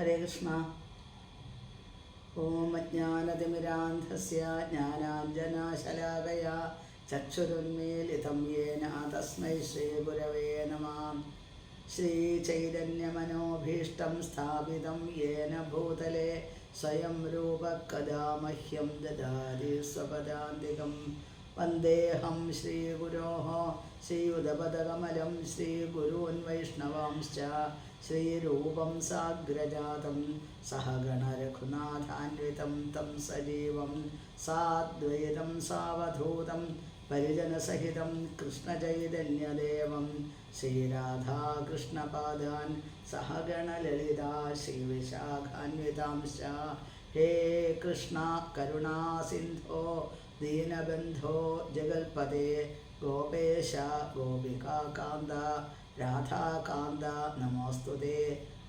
ഹരേ കൃഷ്ണ. ഓം അജ്ഞാനതിമിരാന്ധസ്യ ജ്ഞാനാഞ്ജനാശലാകയാ ചക്ഷുരുന്മീലിതം യേന തസ്മൈ ശ്രീഗുരവേ നമഃ. ശ്രീചൈതന്യമനോഭീഷ്ടം സ്ഥാപിതം യേന ഭൂതലേ സ്വയം രൂപ കഥാ മഹ്യം ദദാതി സ്വപദാന്തികം. വന്ദേഹം ശ്രീഗുരോः ശ്രീയുതപദകമലം ശ്രീഗുരൂन् വൈഷ്ണവാംശ്ച ശ്രീരൂപം സാഗ്രജാതം സഹഗണരഘുനാഥാന്വിതം തം സജീവം സാദ്വൈതം സാവധൂതം പരിജനസഹിതം കൃഷ്ണചൈതന്യദേവം ശ്രീരാധാകൃഷ്ണപാദാൻ സഹഗണലളിതാ ശ്രീവിശാഖാന്വിതാംശ്ച. ഹേ കൃഷ്ണ കരുണാസിന്ധോ ദീനബന്ധോ ജഗൽപദേ ഗോപേശ ഗോപികാകാന്ത രാധാകാന്ത നമോസ്തുതേ.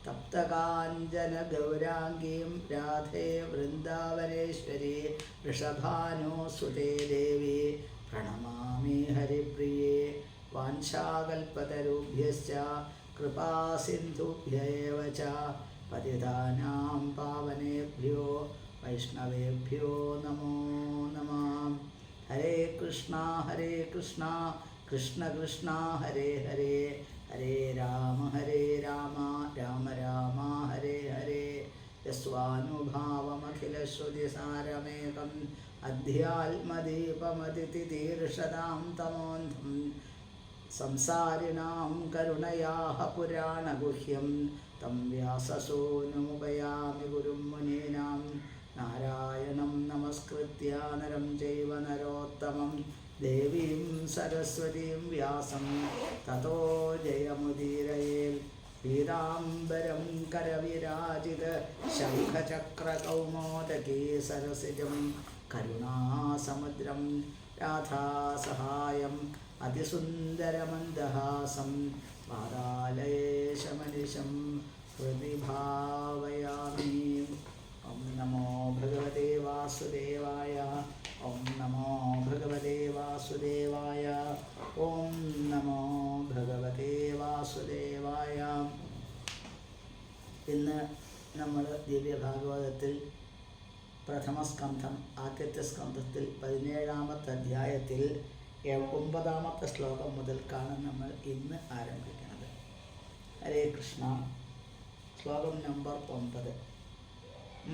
തപ്തകാഞ്ചന ഗൗരാംഗീം രാധേ വൃന്ദാവനേശ്വരി വൃഷഭാനുസുതേ ദേവി പ്രണമാമി ഹരിപ്രിയേ. വാഞ്ചാകൽപതരുഭ്യശ്ച കൃപാസിന്ധുഭ്യ ഏവ ച പതിതാനാം പാവനേഭ്യോ വൈഷ്ണവേഭ്യോ നമോ നമഃ. ഹരേ കൃഷ്ണ കൃഷ്ണ കൃഷ്ണ ഹരേ ഹരേ ഹരേ രാമ രാമ രാമ ഹരേ ഹരേ. യസ്വാനുഭാവമഖിലശ്രുതിസാരമേകം അധ്യാത്മദീപമതിഥിതീർഷതാം തമോന്ധം സംസാരിണാം കരുണയാഃ പുരാണഗുഹ്യം തം വ്യാസസൂനുമുപയാമി ഗുരും മുനീനാം. നാരായണം നമസ്കൃത്യ നരം ചൈവ നരോത്തമം ദേവീം സരസ്വതീം വ്യാസം തതോ ജയമുദീരയേൽ. പീതാംബരം കരവിരാജിത ശംഖചക്രകൗമോദകീ സരസിജം കരുണാസമുദ്രം രാധാസഹായം അതിസുന്ദരമന്ദഹാസം പാതാലയേശമനിശം ഹൃദി ഭാവയാമി. ഓം നമോ ഭഗവതേ വാസുദേവായ. ഓം നമോ ഭഗവതേ വാസുദേവായ. ഓം നമോ ഭഗവതേ വാസുദേവായ. ഇന്ന് നമ്മൾ ദിവ്യഭാഗവതത്തിൽ പ്രഥമസ്കന്ധം ആദ്യത്തെ സ്കന്ധത്തിൽ 17-ാമത്തെ അധ്യായത്തിൽ 9-ാമത്തെ ശ്ലോകം മുതൽക്കാണ് നമ്മൾ ഇന്ന് ആരംഭിക്കുന്നത്. ഹരേ കൃഷ്ണ. ശ്ലോകം നമ്പർ 9.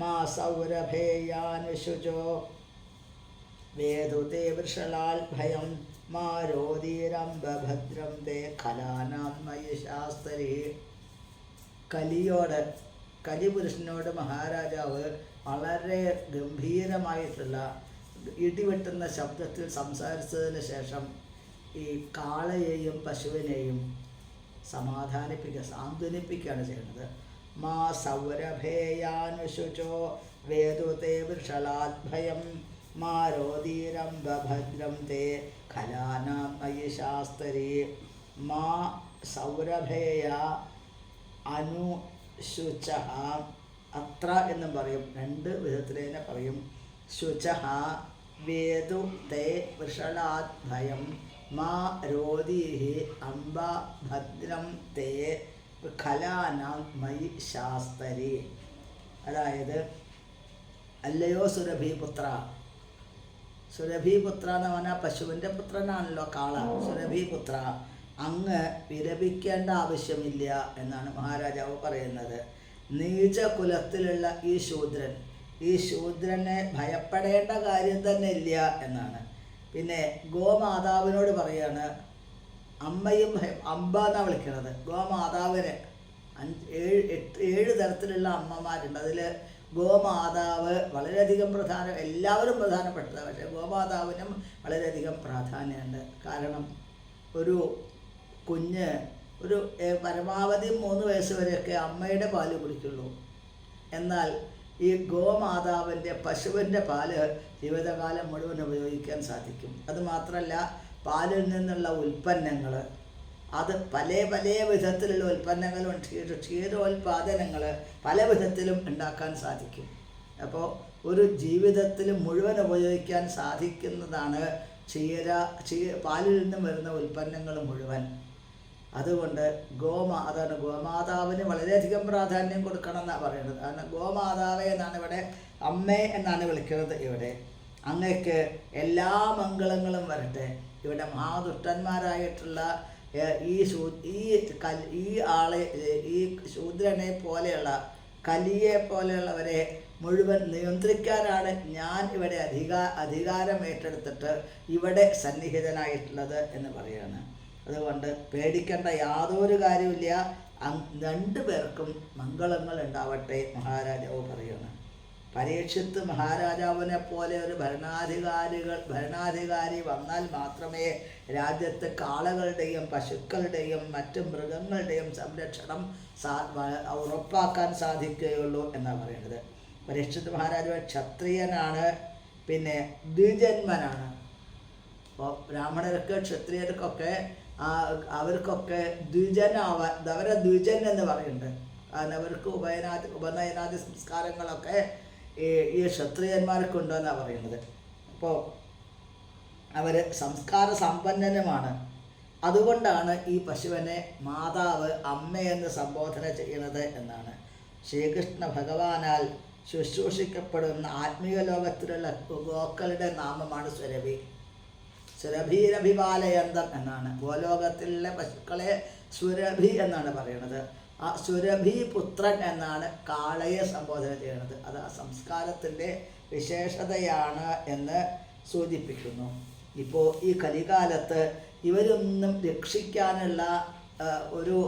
മാ സൗരഭേയാനുശുചോ വേദുതേ വൃഷളാൽ ഭയം മാ രോധീരംബഭദ്രം തേ ഖലാനാത്മയി ശാസ്ത്രീ. കലിപുരുഷനോട് മഹാരാജാവ് വളരെ ഗംഭീരമായിട്ടുള്ള ഇടിവെട്ടുന്ന ശബ്ദത്തിൽ സംസാരിച്ചതിന് ശേഷം ഈ കാളയെയും പശുവിനെയും സാന്ത്വനിപ്പിക്കുകയാണ് ചെയ്യുന്നത്. മാ സൗരഭേയാനുശുചോ വേദുതേ വൃഷളാദ്ഭയം മാ രോധീരംബഭദ്രം തേ ഖലാനാത്മയി ശാസ്ത്രീ. മാ സൗരഭേയ അനുശുച. അത്ര എന്നും പറയും, 2 വിധത്തിൽ തന്നെ പറയും. ശുച വേദു തേ വൃഷളാദ്ഭയം മാ രോധീഹി അംബ ഭദ്രം തേ ഖലാനാം മയി ശാസ്ത്രീ. അതായത്, അല്ലയോ സുരഭീപുത്ര. സുരഭീപുത്ര എന്ന് പറഞ്ഞാൽ പശുവിൻ്റെ പുത്രനാണല്ലോ കാള. സുരഭീപുത്ര, അങ്ങ് വിരമിക്കേണ്ട ആവശ്യമില്ല എന്നാണ് മഹാരാജാവ് പറയുന്നത്. നീചകുലത്തിലുള്ള ഈ ശൂദ്രനെ ഭയപ്പെടേണ്ട കാര്യം തന്നെ ഇല്ല എന്നാണ്. പിന്നെ ഗോമാതാവിനോട് പറയാണ്, അമ്മയും അമ്പ എന്നാണ് വിളിക്കുന്നത്. ഗോമാതാവിന് 7 തരത്തിലുള്ള അമ്മമാരുണ്ട്. അതിൽ ഗോമാതാവ് വളരെയധികം എല്ലാവരും പ്രധാനപ്പെട്ടതാണ്. പക്ഷേ ഗോമാതാവിനും വളരെയധികം പ്രാധാന്യമുണ്ട്. കാരണം ഒരു കുഞ്ഞ് പരമാവധി 3 വയസ്സ് വരെയൊക്കെ അമ്മയുടെ പാല് കുടിക്കുള്ളൂ. എന്നാൽ ഈ ഗോമാതാവിൻ്റെ പശുവിൻ്റെ പാല് ജീവിതകാലം മുഴുവൻ ഉപയോഗിക്കാൻ സാധിക്കും. അതുമാത്രമല്ല, പാലിൽ നിന്നുള്ള ഉൽപ്പന്നങ്ങൾ, അത് പല വിധത്തിലുള്ള ഉൽപ്പന്നങ്ങളും ക്ഷീരോത്പാദനങ്ങൾ പല വിധത്തിലും ഉണ്ടാക്കാൻ സാധിക്കും. അപ്പോൾ ഒരു ജീവിതത്തിൽ മുഴുവൻ ഉപയോഗിക്കാൻ സാധിക്കുന്നതാണ് പാലിൽ നിന്നും വരുന്ന ഉൽപ്പന്നങ്ങൾ മുഴുവൻ. അതുകൊണ്ട് അതാണ് ഗോമാതാവിന് വളരെയധികം പ്രാധാന്യം കൊടുക്കണം എന്നാണ് പറയുന്നത്. കാരണം ഗോമാതാവേ എന്നാണ് ഇവിടെ, അമ്മേ എന്നാണ് വിളിക്കുന്നത്. ഇവിടെ അങ്ങക്ക് എല്ലാ മംഗളങ്ങളും വരട്ടെ. ഇവിടെ മഹാദുഷ്ടന്മാരായിട്ടുള്ള ഈ ആളെ, ഈ ശൂദ്രനെ പോലെയുള്ള, കലിയെ പോലെയുള്ളവരെ മുഴുവൻ നിയന്ത്രിക്കാനാണ് ഞാൻ ഇവിടെ അധികാരം ഏറ്റെടുത്തിട്ട് ഇവിടെ സന്നിഹിതനായിട്ടുള്ളത് എന്ന് പറയുകയാണ്. അതുകൊണ്ട് പേടിക്കേണ്ട യാതൊരു കാര്യമില്ല. രണ്ടു പേർക്കും മംഗളങ്ങൾ ഉണ്ടാവട്ടെ മഹാരാജാവ് പറയുകയാണ്. പരീക്ഷിത്ത് മഹാരാജാവിനെ പോലെ ഒരു ഭരണാധികാരി വന്നാൽ മാത്രമേ രാജ്യത്ത് കാളകളുടെയും പശുക്കളുടെയും മറ്റ് മൃഗങ്ങളുടെയും സംരക്ഷണം ഉറപ്പാക്കാൻ സാധിക്കുകയുള്ളൂ എന്നാണ് പറയുന്നത്. പരീക്ഷിത്ത് മഹാരാജാവ് ക്ഷത്രിയനാണ്, പിന്നെ ദ്വിജന്മനാണ്. അപ്പോൾ ബ്രാഹ്മണർക്ക് ക്ഷത്രിയർക്കൊക്കെ അവർക്കൊക്കെ അവരെ ദ്വിജൻ എന്ന് പറയുന്നുണ്ട്. കാരണം അവർക്ക് ഉപനയനാദി സംസ്കാരങ്ങളൊക്കെ ഈ ക്ഷത്രിയന്മാർക്കുണ്ടെന്നാണ് പറയുന്നത്. അപ്പോൾ അവർ സംസ്കാര സമ്പന്നനുമാണ്. അതുകൊണ്ടാണ് ഈ പശുവിനെ മാതാവ് അമ്മയെന്ന് സംബോധന ചെയ്യുന്നത് എന്നാണ്. ശ്രീകൃഷ്ണ ഭഗവാനാൽ ശുശ്രൂഷിക്കപ്പെടുന്ന ആത്മീയ ലോകത്തിലുള്ള ഗോക്കളുടെ നാമമാണ് സുരഭി. സുരഭീരഭിപാലയന്തം എന്നാണ്. ഗോലോകത്തിലെ പശുക്കളെ സുരഭി എന്നാണ് പറയുന്നത്. ആ സുരഭി പുത്രൻ എന്നാണ് കാളയെ സംബോധന ചെയ്യുന്നത്. അത് ആ സംസ്കാരത്തിൻ്റെ വിശേഷതയാണ് എന്ന് സൂചിപ്പിക്കുന്നു. ഇപ്പോൾ ഈ കലികാലത്ത് ഇവരൊന്നും രക്ഷിക്കാനുള്ള ഒരു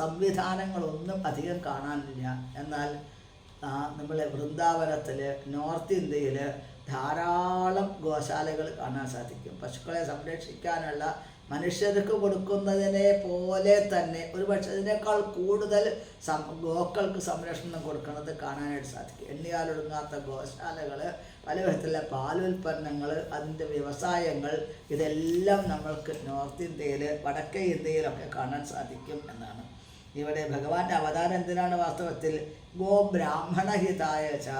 സംവിധാനങ്ങളൊന്നും അധികം കാണാനില്ല. എന്നാൽ നമ്മളെ വൃന്ദാവനത്തിൽ, നോർത്ത് ഇന്ത്യയിൽ ധാരാളം ഗോശാലകൾ കാണാൻ സാധിക്കും. പശുക്കളെ സംരക്ഷിക്കാനുള്ള മനുഷ്യർക്ക് കൊടുക്കുന്നതിനെ പോലെ തന്നെ ഒരു പക്ഷേ അതിനേക്കാൾ കൂടുതൽ ഗോക്കൾക്ക് സംരക്ഷണം കൊടുക്കുന്നത് കാണാനായിട്ട് സാധിക്കും. എണ്ണിയാലൊടുങ്ങാത്ത ഗോശാലകൾ, പല വിധത്തിലുള്ള പാലുൽപ്പന്നങ്ങൾ, അതിൻ്റെ വ്യവസായങ്ങൾ, ഇതെല്ലാം നമ്മൾക്ക് നോർത്ത് ഇന്ത്യയിൽ, വടക്കേ ഇന്ത്യയിലൊക്കെ കാണാൻ സാധിക്കും എന്നാണ്. ഇവിടെ ഭഗവാന്റെ അവതാരം എന്തിനാണ്? വാസ്തവത്തിൽ ഗോബ്രാഹ്മണഹിതായ ച,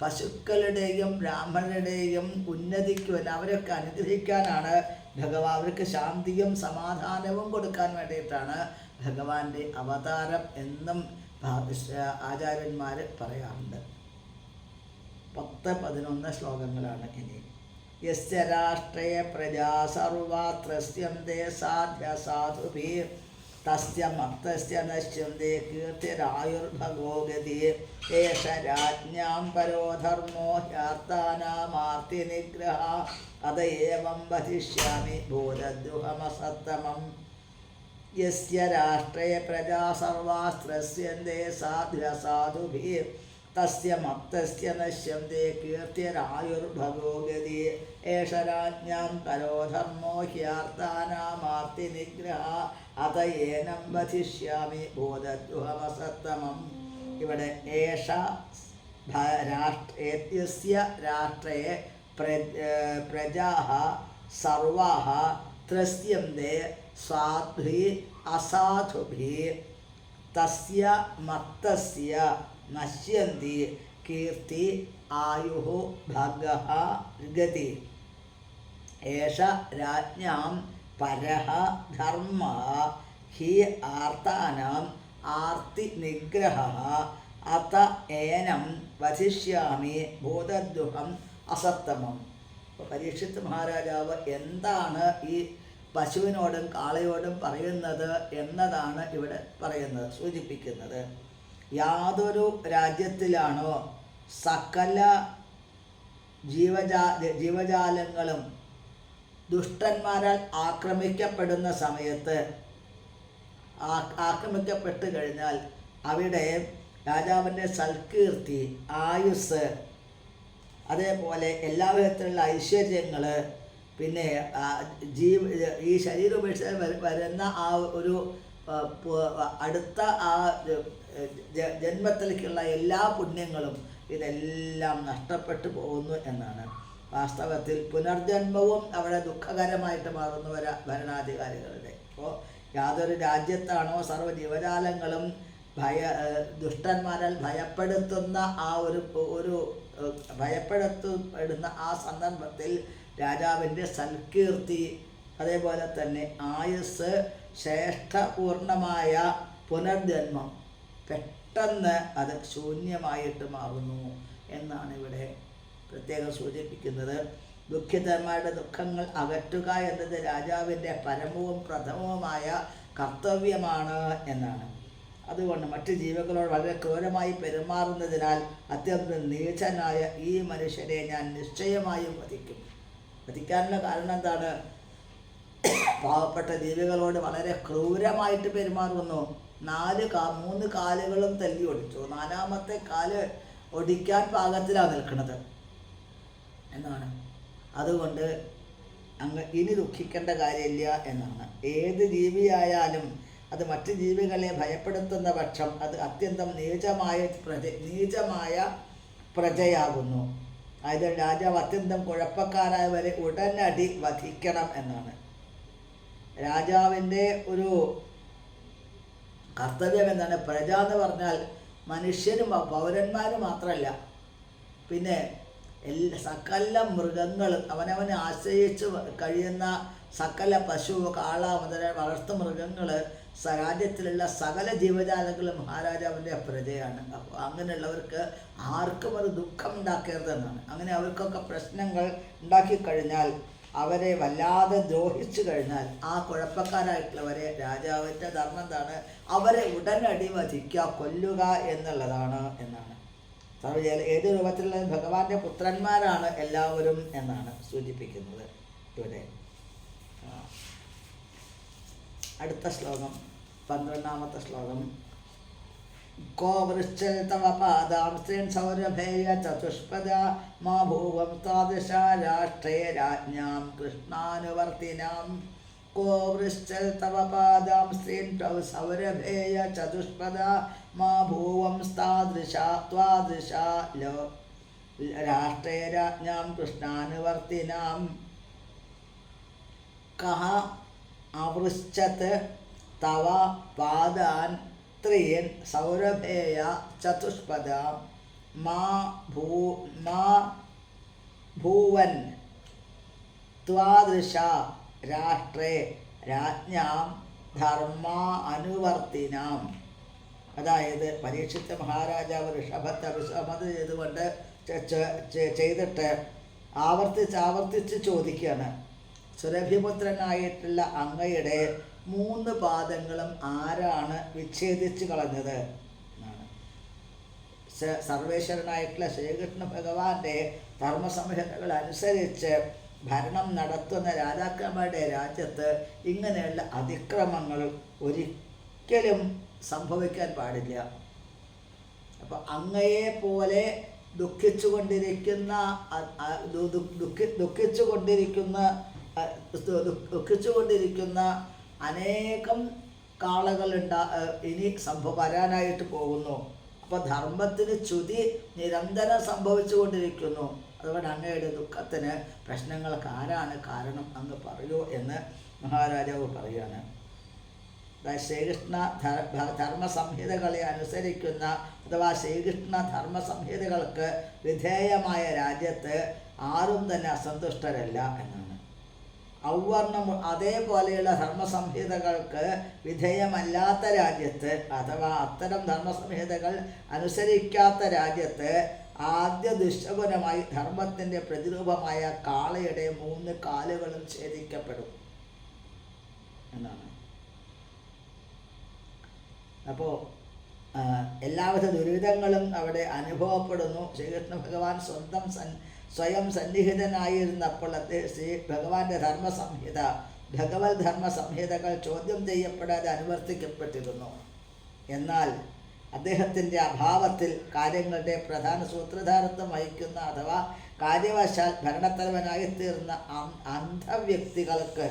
പശുക്കളുടെയും ബ്രാഹ്മണരുടെയും ഉന്നതിക്ക് വേണ്ടി അവരൊക്കെ അനുഗ്രഹിക്കാനാണ് ഭഗവാൻ. അവർക്ക് ശാന്തിയും സമാധാനവും കൊടുക്കാൻ വേണ്ടിയിട്ടാണ് ഭഗവാന്റെ അവതാരം എന്നും ആചാര്യന്മാർ പറയാറുണ്ട്. 10-11 ശ്ലോകങ്ങളാണ് ഇനി. യസ്യ രാഷ്ട്രേ പ്രജാ സർവാത്രസ്യന്തേ സാധ്യ സാധുഭി തസ്യ മത്തസ്യ നശ്യന്തേ കീർത്തിരായുർഭഗോ ഗതി ഏഷ രാജ്ഞാം പരോ ധർമ്മോ ഹ്യാർത്താനാമാർത്തി നിഗ്രഹ അത ഏവം വധിഷ്യാമി ഭൂതദ്രുഹമസത്തമം. യസ്യ രാഷ്ട്രേ പ്രജാ സർവാസ്ത്രസ്യന്തേ സാധ്യ സാധുഭിः തസ്യ മത്തസ്യ നശ്യന്തേ കീർത്തിരായുർഭഗോ ഗതി ഏഷ രാജ്ഞാം പരോ ധർമ്മോ ഹ്യാർത്താനാമാർത്തി നിഗ്രഹ അത ഏനം വധിഷ്യാമി ഭൂതദ്രുഹമസത്തമം. ഇവിടെ ഏഷ യസ്യ രാഷ്ട്രേ പ്രജാഃ സർവാഃ ത്രസ്യന്തേ സാധുഭിः അസാധുഭിः തസ്യ മത്തസ്യ നശ്യന്തി കീർത്തി ആയുഃ ഭഗഃ ഗതി ഏഷ രാജ്ഞാം പരഃ ധർമ്മഃ ഹി ആർത്താനാം ആർത്തി നിഗ്രഹഃ അത ഏനം വധിഷ്യാമി ഭൂതദ്രുഹം അസത്തമം. പരീക്ഷിത്ത് മഹാരാജാവ് എന്താണ് ഈ പശുവിനോടും കാളയോടും പറയുന്നത് എന്നതാണ് ഇവിടെ പറയുന്നത്, സൂചിപ്പിക്കുന്നത്. യാതൊരു രാജ്യത്തിലാണോ സകല ജീവജാലങ്ങളും ദുഷ്ടന്മാരാൽ ആക്രമിക്കപ്പെടുന്ന സമയത്ത്, ആക്രമിക്കപ്പെട്ട് കഴിഞ്ഞാൽ അവിടെ രാജാവിൻ്റെ സൽകീർത്തി, ആയുസ്, അതേപോലെ എല്ലാ വിധത്തിലുള്ള ഐശ്വര്യങ്ങൾ, പിന്നെ ഈ ശരീരോപേക്ഷ വരുന്ന ആ ഒരു അടുത്ത ആ ജന്മത്തിലേക്കുള്ള എല്ലാ പുണ്യങ്ങളും ഇതെല്ലാം നഷ്ടപ്പെട്ടു പോകുന്നു എന്നാണ്. വാസ്തവത്തിൽ പുനർജന്മവും അവിടെ ദുഃഖകരമായിട്ട് മാറുന്നു ഭരണാധികാരികളുടെ. അപ്പോൾ യാതൊരു രാജ്യത്താണോ സർവ്വ ജീവജാലങ്ങളും ദുഷ്ടന്മാരാൽ ഭയപ്പെടുത്തുന്ന ആ ഒരു ഭയപ്പെടുത്തപ്പെടുന്ന ആ സന്ദർഭത്തിൽ രാജാവിൻ്റെ സൽകീർത്തി, അതേപോലെ തന്നെ ആയുസ്, ശ്രേഷ്ഠപൂർണമായ പുനർജന്മം പെട്ടെന്ന് അത് ശൂന്യമായിട്ട് മാറുന്നു എന്നാണ് ഇവിടെ പ്രത്യേകം സൂചിപ്പിക്കുന്നത്. ദുഃഖിതന്മാരുടെ ദുഃഖങ്ങൾ അകറ്റുക എന്നത് രാജാവിൻ്റെ പരമവും പ്രഥമവുമായ കർത്തവ്യമാണ് എന്നാണ്. അതുകൊണ്ട് മറ്റു ജീവികളോട് വളരെ ക്രൂരമായി പെരുമാറുന്നതിനാൽ അത്യന്തം നീചനായ ഈ മനുഷ്യരെ ഞാൻ നിശ്ചയമായും വധിക്കും. വധിക്കാനുള്ള കാരണം എന്താണ്? പാവപ്പെട്ട ജീവികളോട് വളരെ ക്രൂരമായിട്ട് പെരുമാറുന്നു. 3 കാലുകളും തല്ലി ഒടിച്ചു, 4ാമത്തെ കാല് ഒടിക്കാൻ പാകത്തിലാണ് നിൽക്കുന്നത് എന്നാണ്. അതുകൊണ്ട് ഇനി ദുഃഖിക്കേണ്ട കാര്യമില്ല എന്നാണ്. ഏത് ജീവിയായാലും അത് മറ്റ് ജീവികളെ ഭയപ്പെടുത്തുന്ന പക്ഷം അത് അത്യന്തം നീചമായ പ്രജയാകുന്നു. അതായത് രാജാവ് അത്യന്തം കുഴപ്പക്കാരായവരെ ഉടനടി വധിക്കണം എന്നാണ്. രാജാവിൻ്റെ ഒരു കർത്തവ്യം എന്താണ്? പ്രജ എന്ന് പറഞ്ഞാൽ മനുഷ്യരും പൗരന്മാരും മാത്രമല്ല, പിന്നെ സകല മൃഗങ്ങളും അവനവനെ ആശ്രയിച്ച് കഴിയുന്ന സകല പശു, കാള മുതലായ വളർത്തു മൃഗങ്ങൾ, രാജ്യത്തിലുള്ള സകല ജീവജാലങ്ങളും മഹാരാജാവിൻ്റെ പ്രജയാണ്. അപ്പോൾ അങ്ങനെയുള്ളവർക്ക് ആർക്കും ഒരു ദുഃഖം ഉണ്ടാക്കരുതെന്നാണ്. അങ്ങനെ അവർക്കൊക്കെ പ്രശ്നങ്ങൾ ഉണ്ടാക്കിക്കഴിഞ്ഞാൽ, അവരെ വല്ലാതെ ദ്രോഹിച്ചു കഴിഞ്ഞാൽ, ആ കുഴപ്പക്കാരായിട്ടുള്ളവരെ രാജാവിൻ്റെ ധർമ്മം എന്താണ്? അവരെ ഉടനടി വധിക്കുക, കൊല്ലുക എന്നുള്ളതാണ് എന്നാണ്. ഏത് രൂപത്തിലുള്ള ഭഗവാന്റെ പുത്രന്മാരാണ് എല്ലാവരും എന്നാണ് സൂചിപ്പിക്കുന്നത് ഇവിടെ. അടുത്ത ശ്ലോകം 12ാമത്തെ ശ്ലോകം. കോ വൃശ്ചൽ തവ പാദാം സ്ത്രീൻ സൗരഭേയ ചതുഷ്പദ മാ ഭൂവം താദൃശ രാഷ്ട്രേ രാജ്ഞാം കൃഷ്ണാനുവർത്തിനാം. കോ വൃശ്ചൽ തവ പാദാം സ്ത്രീൻ സൗരഭേയ ചതുഷ്പദ മാ ഭൂവം ത്വാദൃശ രാഷ്ട്രേ രാജ്ഞാം കൃഷ്ണാനുവർത്തിനാം. കഹ അവൃശ്ചത് തവ പാദാൻ ത്രീൻ സൗരഭേയ ചതുഷ്പദ മാ ഭൂവൻ ത്വാദൃശ രാഷ്ട്രേ രാജ്ഞാം ധർമ്മ അനുവർത്തിനാം. അതായത് പരീക്ഷിച്ച മഹാരാജാവ് ഋഷഭത്തെ അഭിസംബോധന ചെയ്തുകൊണ്ട് ചെയ്തിട്ട് ആവർത്തിച്ച് ചോദിക്കുകയാണ്, സുരഭിപുത്രനായിട്ടുള്ള അങ്ങയുടെ 3 പാദങ്ങളും ആരാണ് വിച്ഛേദിച്ച് കളഞ്ഞത് എന്നാണ്. സർവേശ്വരനായിട്ടുള്ള ശ്രീകൃഷ്ണ ഭഗവാന്റെ ധർമ്മസംഹിതകൾ അനുസരിച്ച് ഭരണം നടത്തുന്ന രാജാക്കന്മാരുടെ രാജ്യത്ത് ഇങ്ങനെയുള്ള അതിക്രമങ്ങൾ ഒരിക്കലും സംഭവിക്കാൻ പാടില്ല. അപ്പം അങ്ങയെ പോലെ ദുഃഖിച്ചുകൊണ്ടിരിക്കുന്ന അനേകം കാളകൾ ഇനി വരാനായിട്ട് പോകുന്നു. അപ്പോൾ ധർമ്മത്തിന് ച്യുതി നിരന്തരം സംഭവിച്ചുകൊണ്ടിരിക്കുന്നു. അതുകൊണ്ട് അങ്ങയുടെ ദുഃഖത്തിന് പ്രശ്നങ്ങൾക്ക് ആരാണ് കാരണം അങ്ങ് പറയൂ എന്ന് മഹാരാജാവ് പറയുകയാണ്. ശ്രീകൃഷ്ണ ധർമ്മസംഹിതകളെ അനുസരിക്കുന്ന അഥവാ ശ്രീകൃഷ്ണ ധർമ്മസംഹിതകൾക്ക് വിധേയമായ രാജ്യത്ത് ആരും തന്നെ അസന്തുഷ്ടരല്ല എന്നാണ്. ഔവർണം അതേപോലെയുള്ള ധർമ്മസംഹിതകൾക്ക് വിധേയമല്ലാത്ത രാജ്യത്ത് അഥവാ അത്തരം ധർമ്മസംഹിതകൾ അനുസരിക്കാത്ത രാജ്യത്ത് ആദ്യ ദുഷ്ടഗുണമായി ധർമ്മത്തിൻ്റെ പ്രതിരൂപമായ കാളയുടെ 3 കാലുകളും ഛേദിക്കപ്പെടും എന്നാണ്. അപ്പോൾ എല്ലാവിധ ദുരിതങ്ങളും അവിടെ അനുഭവപ്പെടുന്നു. ശ്രീകൃഷ്ണ ഭഗവാൻ സ്വയം സന്നിഹിതനായിരുന്നപ്പോൾ ഭഗവാന്റെ ഭഗവത് ധർമ്മസംഹിതകൾ ചോദ്യം ചെയ്യപ്പെടാതെ അനുവർത്തിക്കപ്പെട്ടിരുന്നു. എന്നാൽ അദ്ദേഹത്തിൻ്റെ അഭാവത്തിൽ കാര്യങ്ങളുടെ പ്രധാന സൂത്രധാരത്വം വഹിക്കുന്ന അഥവാ കാര്യവശാൽ ഭരണത്തലവനായിത്തീർന്ന അന്ധവ്യക്തികൾക്ക്,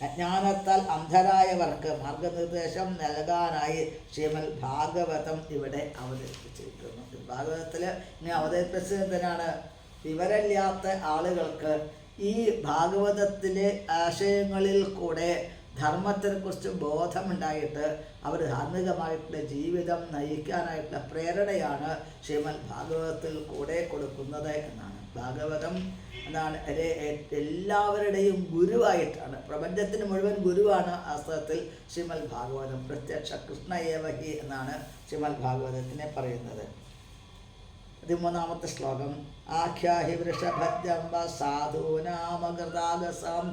അജ്ഞാനത്താൽ അന്ധരായവർക്ക് മാർഗനിർദ്ദേശം നൽകാനായി ശ്രീമദ് ഭാഗവതം ഇവിടെ അവതരിപ്പിച്ചിരിക്കുന്നു. ഭാഗവതത്തിൽ ഇനി അവതരിപ്പിച്ചതിനാണ് വിവരമില്ലാത്ത ആളുകൾക്ക് ഈ ഭാഗവതത്തിലെ ആശയങ്ങളിൽ കൂടെ ധർമ്മത്തെക്കുറിച്ച് ബോധമുണ്ടായിട്ട് അവർ ധാർമ്മികമായിട്ടുള്ള ജീവിതം നയിക്കാനായിട്ടുള്ള പ്രേരണയാണ് ശ്രീമദ് ഭാഗവതത്തിൽ കൂടെ കൊടുക്കുന്നത് എന്നാണ്. ഭാഗവതം എന്നാണ് എല്ലാവരുടെയും ഗുരുവായിട്ടാണ്, പ്രപഞ്ചത്തിന് മുഴുവൻ ഗുരുവാണ് വാസ്തവത്തിൽ ശ്രീമദ് ഭാഗവതം. പ്രത്യക്ഷ കൃഷ്ണ ഏവഹി എന്നാണ് ശ്രീമദ് ഭാഗവതത്തിനെ പറയുന്നത്. 13ാമത്തെ ശ്ലോകം. ആഖ്യാഹി വൃഷഭദ്രം വ സാധൂനാമകൃതാഗസം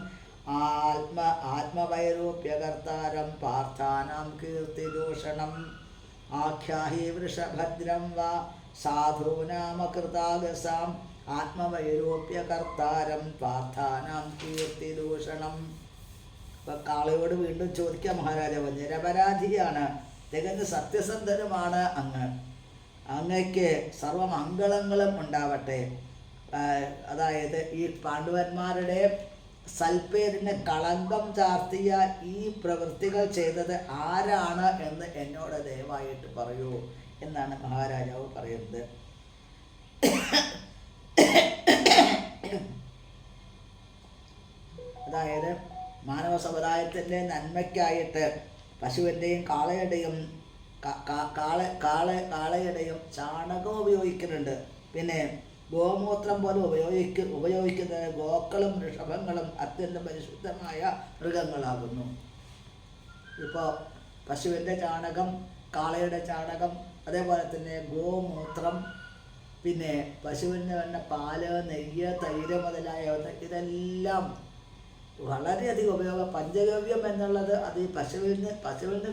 ആത്മവൈരൂപ്യകർത്താരം പാർത്ഥാനാം കീർത്തിദൂഷണം. ആഖ്യാഹി വൃഷഭദ്രം വ സാധൂനാമകൃതാഗസാം ആത്മവൈരൂപ്യകർത്താരം പാർത്ഥാനാം കീർത്തിദൂഷണം. അപ്പം കാളയോട് വീണ്ടും ചോദിക്കാം മഹാരാജാവ്, നിരപരാധിയാണ്, തികഞ്ഞ സത്യസന്ധനുമാണ് അങ്ങ്, അങ്ങയ്ക്ക് സർവമംഗളങ്ങളും ഉണ്ടാവട്ടെ. അതായത് ഈ പാണ്ഡവന്മാരുടെ സൽപ്പേരിന് കളങ്കം ചാർത്തിയ ഈ പ്രവൃത്തികൾ ചെയ്തത് ആരാണ് എന്ന് എന്നോട് ദയവായിട്ട് പറയൂ എന്നാണ് മഹാരാജാവ് പറയുന്നത്. അതായത് മാനവ സമുദായത്തിൻ്റെ നന്മയ്ക്കായിട്ട് പശുവിൻ്റെയും കാളയുടെയും കാളയുടെയും ചാണകം ഉപയോഗിക്കുന്നുണ്ട്. പിന്നെ ഗോമൂത്രം പോലെ ഉപയോഗിക്കുന്നത് ഗോക്കളും ഋഷഭങ്ങളും അത്യന്തം പരിശുദ്ധമായ മൃഗങ്ങളാകുന്നു. ഇപ്പോൾ പശുവിൻ്റെ ചാണകം, കാളയുടെ ചാണകം, അതേപോലെ തന്നെ ഗോമൂത്രം, പിന്നെ പശുവിന് തന്നെ പാല്, നെയ്യ്, തൈര് മുതലായവ, ഇതെല്ലാം വളരെയധികം ഉപയോഗം. പഞ്ചഗവ്യം എന്നുള്ളത് അത് ഈ പശുവിൽ നിന്ന്